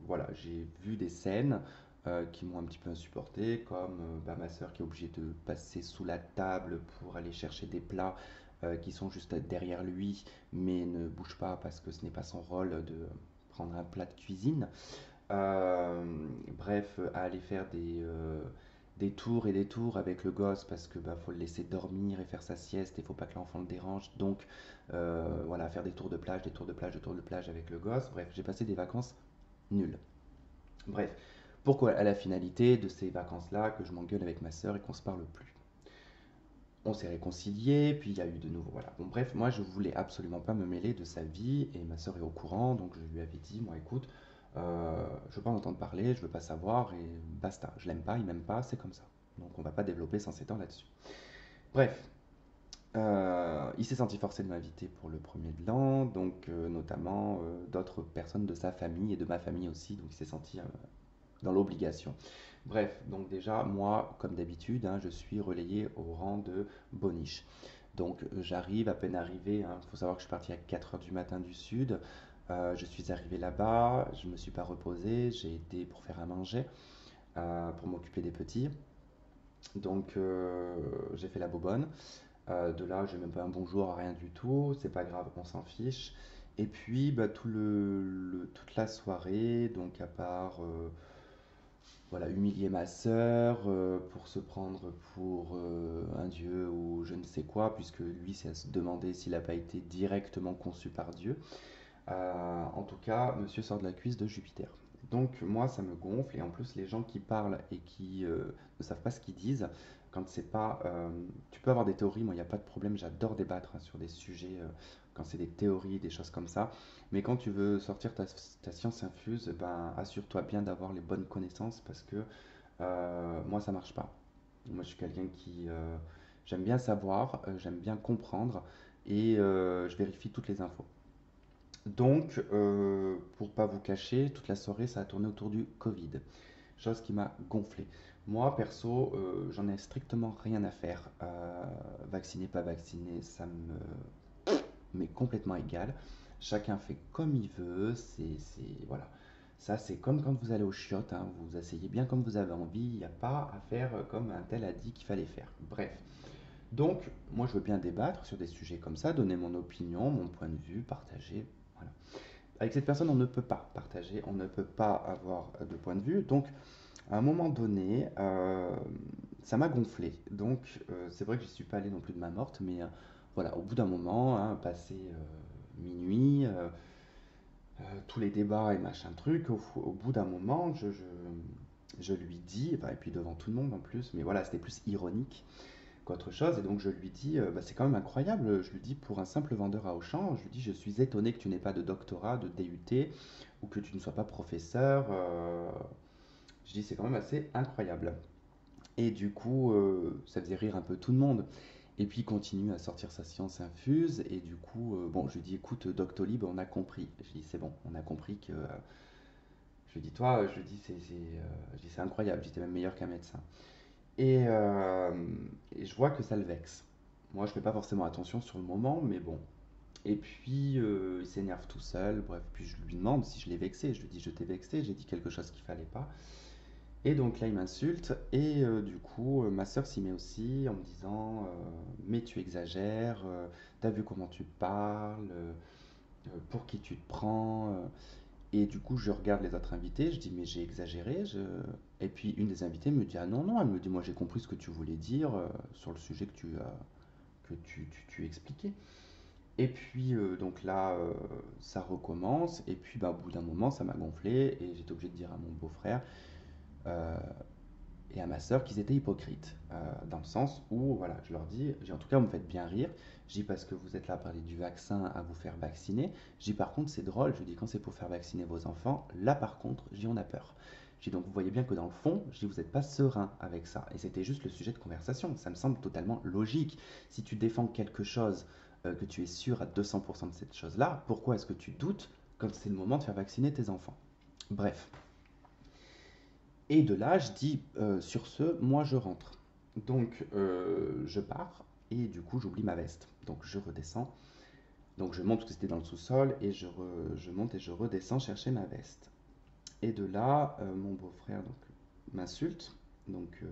voilà, j'ai vu des scènes qui m'ont un petit peu insupporté, comme bah, ma soeur qui est obligée de passer sous la table pour aller chercher des plats qui sont juste derrière lui, mais ne bouge pas parce que ce n'est pas son rôle de prendre un plat de cuisine. Euh, Bref, à aller faire des tours et des tours avec le gosse parce que bah, faut le laisser dormir et faire sa sieste et faut pas que l'enfant le dérange. Donc voilà, faire des tours de plage, des tours de plage, des tours de plage avec le gosse. Bref, j'ai passé des vacances nulles. Bref, pourquoi à la finalité de ces vacances-là que je m'engueule avec ma sœur et qu'on se parle plus. On s'est réconciliés, puis il y a eu de nouveau, voilà. Bon, bref, moi je voulais absolument pas me mêler de sa vie et ma sœur est au courant, donc je lui avais dit, moi écoute, je veux pas en entendre parler, je veux pas savoir et basta. Je l'aime pas, il m'aime pas, c'est comme ça. Donc on va pas développer sans s'étendre là-dessus. Bref, il s'est senti forcé de m'inviter pour le premier de l'an, donc notamment d'autres personnes de sa famille et de ma famille aussi, donc il s'est senti dans l'obligation. Bref, donc déjà, moi, comme d'habitude, hein, je suis relayé au rang de boniche. Donc j'arrive, à peine arrivé, il faut savoir que je suis parti à 4 heures du matin du sud. Je suis arrivé là-bas, je ne me suis pas reposé, j'ai été pour faire à manger, pour m'occuper des petits. Donc j'ai fait la bobonne. De là, j'ai même pas un bonjour, rien du tout, c'est pas grave, on s'en fiche. Et puis bah, toute la soirée, donc à part voilà, humilier ma sœur pour se prendre pour un dieu ou je ne sais quoi, puisque lui, c'est à se demander s'il n'a pas été directement conçu par Dieu. En tout cas, monsieur sort de la cuisse de Jupiter. Donc moi, ça me gonfle, et en plus, les gens qui parlent et qui ne savent pas ce qu'ils disent, quand c'est pas... tu peux avoir des théories, moi, il n'y a pas de problème, j'adore débattre hein, sur des sujets, quand c'est des théories, des choses comme ça, mais quand tu veux sortir ta science infuse, ben, assure-toi bien d'avoir les bonnes connaissances, parce que moi, ça marche pas. Moi, je suis quelqu'un qui... j'aime bien savoir, j'aime bien comprendre, et je vérifie toutes les infos. Donc, pour pas vous cacher, toute la soirée, ça a tourné autour du Covid, chose qui m'a gonflé. Moi, perso, j'en ai strictement rien à faire. Vacciné, pas vacciné, ça m'est complètement égal. Chacun fait comme il veut. Voilà. Ça, c'est comme quand vous allez au chiottes, hein, vous asseyez bien comme vous avez envie. Il n'y a pas à faire comme un tel a dit qu'il fallait faire. Bref. Donc, moi, je veux bien débattre sur des sujets comme ça, donner mon opinion, mon point de vue, partager. Voilà. Avec cette personne, on ne peut pas partager, on ne peut pas avoir de point de vue. Donc, à un moment donné, ça m'a gonflé. Donc, c'est vrai que je ne suis pas allé non plus de main morte, mais voilà, au bout d'un moment, hein, passé minuit, tous les débats et machin truc, au bout d'un moment, je lui dis, bah, et puis devant tout le monde en plus, mais voilà, c'était plus ironique qu'autre chose. Et donc je lui dis, bah, c'est quand même incroyable, je lui dis, pour un simple vendeur à Auchan, je lui dis, je suis étonné que tu n'aies pas de doctorat, de DUT, ou que tu ne sois pas professeur. Je dis, c'est quand même assez incroyable. Et du coup, ça faisait rire un peu tout le monde. Et puis il continue à sortir sa science infuse. Et du coup, bon, je lui dis, écoute, Doctolib, on a compris. Je dis, c'est bon, on a compris que. Je lui dis, toi, je lui dis, je dis, c'est incroyable. J'étais même meilleur qu'un médecin. Et, euh, et je vois que ça le vexe. Moi, je fais pas forcément attention sur le moment, mais bon. Et puis, il s'énerve tout seul. Bref, puis je lui demande si je l'ai vexé. Je lui dis, je t'ai vexé, j'ai dit quelque chose qu'il fallait pas. Et donc là, il m'insulte, et du coup, ma sœur s'y met aussi en me disant mais tu exagères, t'as vu comment tu parles, pour qui tu te prends. Et du coup, je regarde les autres invités, je dis mais j'ai exagéré. Et puis une des invitées me dit ah non, non, elle me dit moi j'ai compris ce que tu voulais dire sur le sujet que tu expliquais. Et puis donc là, ça recommence, et puis bah, au bout d'un moment, ça m'a gonflé, et j'étais obligé de dire à mon beau-frère euh, et à ma sœur qu'ils étaient hypocrites, dans le sens où, voilà, je leur dis, en tout cas, vous me faites bien rire, je dis parce que vous êtes là à parler du vaccin, à vous faire vacciner, je dis par contre, c'est drôle, je dis quand c'est pour faire vacciner vos enfants, là par contre, je dis on a peur. Je dis donc vous voyez bien que dans le fond, je dis vous n'êtes pas serein avec ça. Et c'était juste le sujet de conversation, ça me semble totalement logique. Si tu défends quelque chose, que tu es sûr à 200% de cette chose-là, pourquoi est-ce que tu doutes quand c'est le moment de faire vacciner tes enfants? Bref, et de là, je dis, sur ce, moi je rentre. Donc je pars, et du coup j'oublie ma veste. Donc je redescends. Donc je monte parce que c'était dans le sous-sol, et je monte et je redescends chercher ma veste. Et de là, mon beau-frère donc m'insulte, donc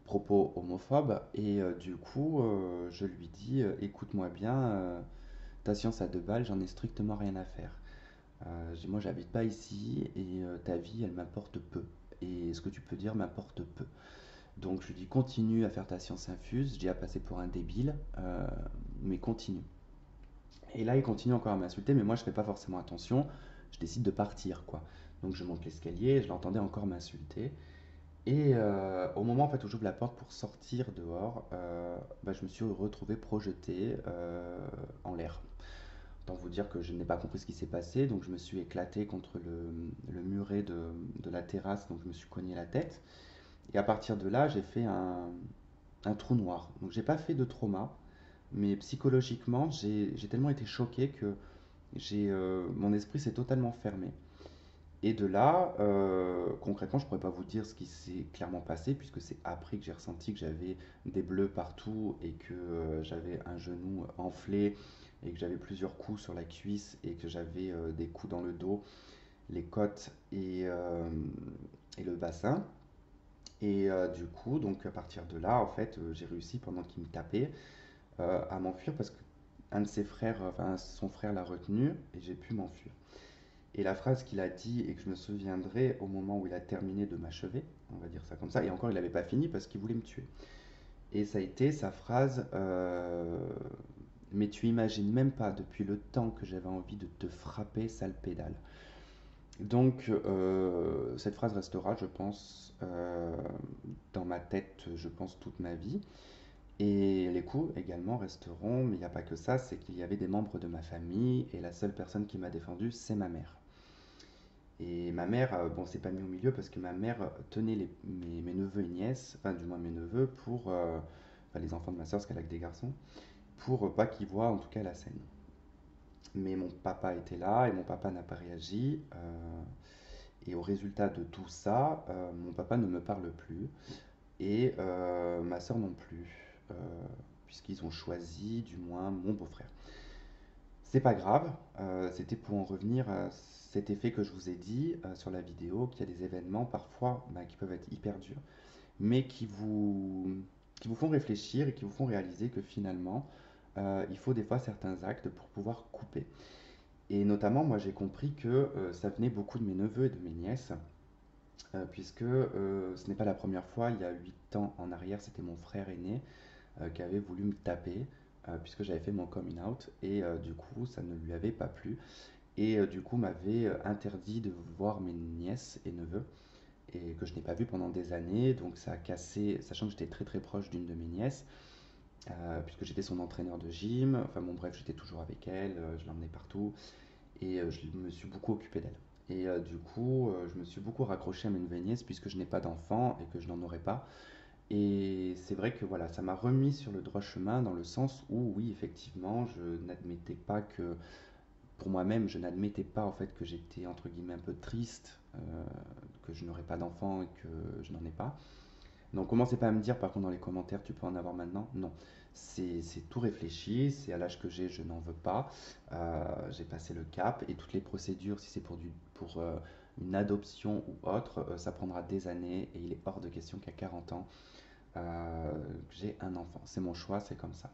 propos homophobes, et du coup je lui dis écoute-moi bien, ta science à 2 balles, j'en ai strictement rien à faire. Moi, j'habite pas ici, et ta vie, elle m'importe peu. Et ce que tu peux dire m'importe peu. Donc je lui dis continue à faire ta science infuse, je dis à passer pour un débile, mais continue. Et là, il continue encore à m'insulter, mais moi, je fais pas forcément attention, je décide de partir, quoi. Donc je monte l'escalier, je l'entendais encore m'insulter. Et au moment en fait, où j'ouvre la porte pour sortir dehors, bah, je me suis retrouvé projeté en l'air. Autant vous dire que je n'ai pas compris ce qui s'est passé, donc je me suis éclaté contre le muret de la terrasse, donc je me suis cogné la tête. Et à partir de là, j'ai fait un trou noir. Donc j'ai pas fait de trauma, mais psychologiquement, j'ai tellement été choqué que mon esprit s'est totalement fermé. Et de là, concrètement, je pourrais pas vous dire ce qui s'est clairement passé, puisque c'est après que j'ai ressenti que j'avais des bleus partout, et que j'avais un genou enflé, et que j'avais plusieurs coups sur la cuisse, et que j'avais des coups dans le dos, les côtes, et le bassin. Et du coup, donc à partir de là, en fait, j'ai réussi pendant qu'il me tapait à m'enfuir, parce que un de ses frères, enfin son frère l'a retenu, et j'ai pu m'enfuir. Et la phrase qu'il a dit, et que je me souviendrai au moment où il a terminé de m'achever, on va dire ça comme ça, et encore il n'avait pas fini parce qu'il voulait me tuer. Et ça a été sa phrase mais tu imagines même pas depuis le temps que j'avais envie de te frapper, sale pédale. Donc cette phrase restera, je pense, dans ma tête, je pense, toute ma vie. Et les coups également resteront, mais il n'y a pas que ça, c'est qu'il y avait des membres de ma famille, et la seule personne qui m'a défendu, c'est ma mère. Et ma mère, bon, c'est pas mis au milieu parce que ma mère tenait mes neveux et nièces, enfin du moins mes neveux, enfin les enfants de ma soeur, parce qu'elle a que des garçons, pour pas qu'ils voient en tout cas la scène. Mais mon papa était là, et mon papa n'a pas réagi. Et au résultat de tout ça, mon papa ne me parle plus, et ma soeur non plus, euh, puisqu'ils ont choisi, du moins, mon beau-frère. C'est pas grave, c'était pour en revenir à cet effet que je vous ai dit sur la vidéo, qu'il y a des événements parfois bah, qui peuvent être hyper durs, mais qui vous font réfléchir, et qui vous font réaliser que finalement, il faut des fois certains actes pour pouvoir couper. Et notamment, moi j'ai compris que ça venait beaucoup de mes neveux et de mes nièces, puisque ce n'est pas la première fois. Il y a 8 ans en arrière, c'était mon frère aîné qui avait voulu me taper, puisque j'avais fait mon coming out, et du coup ça ne lui avait pas plu, et du coup m'avait interdit de voir mes nièces et neveux, et que je n'ai pas vu pendant des années. Donc ça a cassé, sachant que j'étais très très proche d'une de mes nièces, puisque j'étais son entraîneur de gym, enfin bon bref, j'étais toujours avec elle, je l'emmenais partout, et je me suis beaucoup occupé d'elle. Et du coup, je me suis beaucoup raccroché à mes nouvelles nièces, puisque je n'ai pas d'enfant et que je n'en aurai pas. Et c'est vrai que voilà, ça m'a remis sur le droit chemin, dans le sens où oui, effectivement, je n'admettais pas que, pour moi-même, je n'admettais pas en fait que j'étais entre guillemets un peu triste, que je n'aurais pas d'enfant et que je n'en ai pas. Donc commencez pas à me dire par contre dans les commentaires tu peux en avoir maintenant. Non, c'est tout réfléchi, c'est à l'âge que j'ai, je n'en veux pas. J'ai passé le cap, et toutes les procédures, si c'est pour une adoption ou autre, ça prendra des années et il est hors de question qu'à 40 ans, j'ai un enfant. C'est mon choix, c'est comme ça.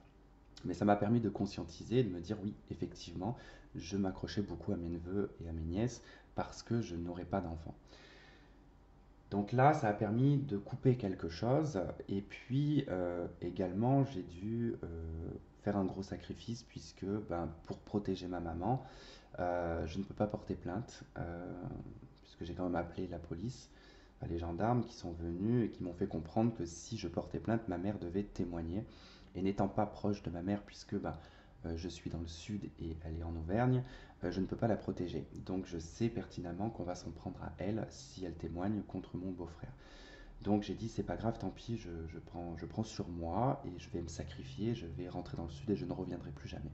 Mais ça m'a permis de conscientiser, de me dire oui, effectivement, je m'accrochais beaucoup à mes neveux et à mes nièces parce que je n'aurais pas d'enfant. Donc là, ça a permis de couper quelque chose. Et puis également, j'ai dû faire un gros sacrifice puisque ben, pour protéger ma maman, je ne peux pas porter plainte puisque j'ai quand même appelé la police, les gendarmes qui sont venus et qui m'ont fait comprendre que si je portais plainte, ma mère devait témoigner. Et n'étant pas proche de ma mère, puisque bah, je suis dans le sud et elle est en Auvergne, je ne peux pas la protéger. Donc je sais pertinemment qu'on va s'en prendre à elle si elle témoigne contre mon beau-frère. Donc j'ai dit c'est pas grave, tant pis, je prends sur moi et je vais me sacrifier, je vais rentrer dans le sud et je ne reviendrai plus jamais.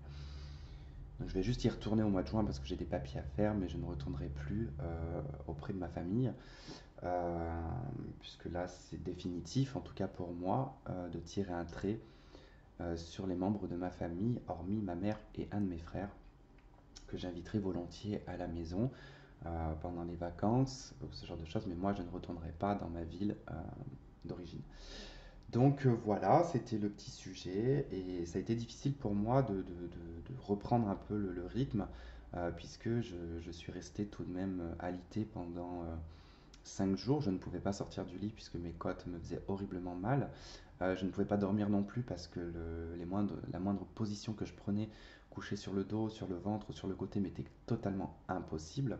Donc je vais juste y retourner au mois de juin parce que j'ai des papiers à faire, mais je ne retournerai plus auprès de ma famille euh, puisque là c'est définitif, en tout cas pour moi, de tirer un trait sur les membres de ma famille, hormis ma mère et un de mes frères, que j'inviterai volontiers à la maison pendant les vacances, ce genre de choses, mais moi je ne retournerai pas dans ma ville d'origine. Donc voilà, c'était le petit sujet et ça a été difficile pour moi de reprendre un peu le rythme puisque je suis resté tout de même alité pendant 5 jours. Je ne pouvais pas sortir du lit puisque mes côtes me faisaient horriblement mal. Je ne pouvais pas dormir non plus parce que la moindre position que je prenais, couché sur le dos, sur le ventre ou sur le côté, m'était totalement impossible.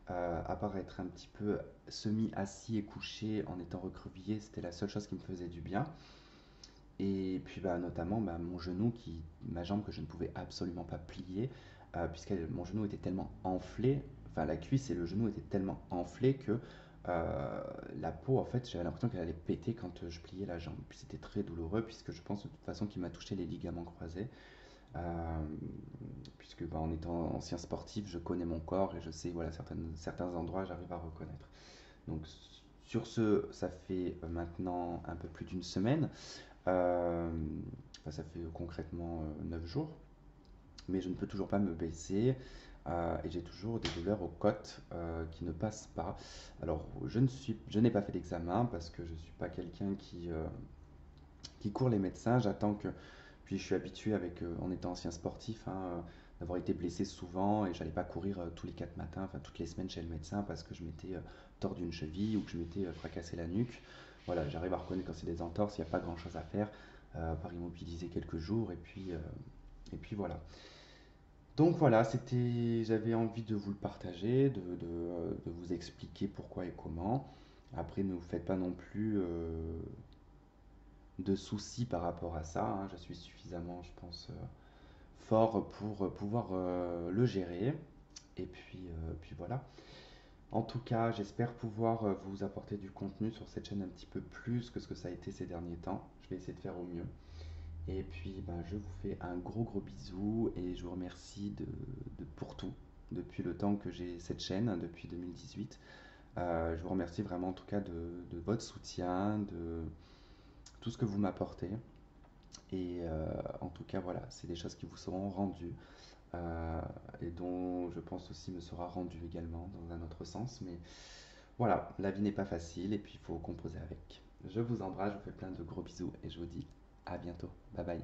À part être un petit peu semi-assis et couché en étant recroquevillé, c'était la seule chose qui me faisait du bien. Et puis bah, notamment bah, ma jambe que je ne pouvais absolument pas plier, puisque mon genou était tellement enflé, enfin la cuisse et le genou étaient tellement enflés que la peau, en fait, j'avais l'impression qu'elle allait péter quand je pliais la jambe. Puis c'était très douloureux, puisque je pense de toute façon qu'il m'a touché les ligaments croisés, euh, puisque bah, en étant ancien sportif, je connais mon corps et je sais, voilà, certains endroits, j'arrive à reconnaître. Donc sur ce, ça fait maintenant un peu plus d'une semaine. Euh, enfin, ça fait concrètement 9 jours, mais je ne peux toujours pas me baisser et j'ai toujours des douleurs aux côtes qui ne passent pas. Alors, je n'ai pas fait d'examen parce que je ne suis pas quelqu'un qui court les médecins. J'attends que, puis je suis habitué en étant ancien sportif, hein, d'avoir été blessé souvent et j'allais pas courir tous les 4 matins, enfin toutes les semaines chez le médecin parce que je m'étais tordu une cheville ou que je m'étais fracassé la nuque. Voilà, j'arrive à reconnaître quand c'est des entorses, il n'y a pas grand chose à faire, par immobiliser quelques jours et puis voilà. Donc voilà, j'avais envie de vous le partager, de vous expliquer pourquoi et comment. Après, ne vous faites pas non plus de soucis par rapport à ça, hein. Je suis suffisamment, je pense, fort pour pouvoir le gérer. Puis voilà. En tout cas, j'espère pouvoir vous apporter du contenu sur cette chaîne un petit peu plus que ce que ça a été ces derniers temps. Je vais essayer de faire au mieux. Et puis, ben, je vous fais un gros gros bisou et je vous remercie pour tout depuis le temps que j'ai cette chaîne, hein, depuis 2018. Je vous remercie vraiment en tout cas de votre soutien, de tout ce que vous m'apportez. Et en tout cas, voilà, c'est des choses qui vous seront rendues et dont je pense aussi me sera rendu également dans un autre sens. Mais voilà, la vie n'est pas facile et puis il faut composer avec. Je vous embrasse, je vous fais plein de gros bisous et je vous dis à bientôt. Bye bye.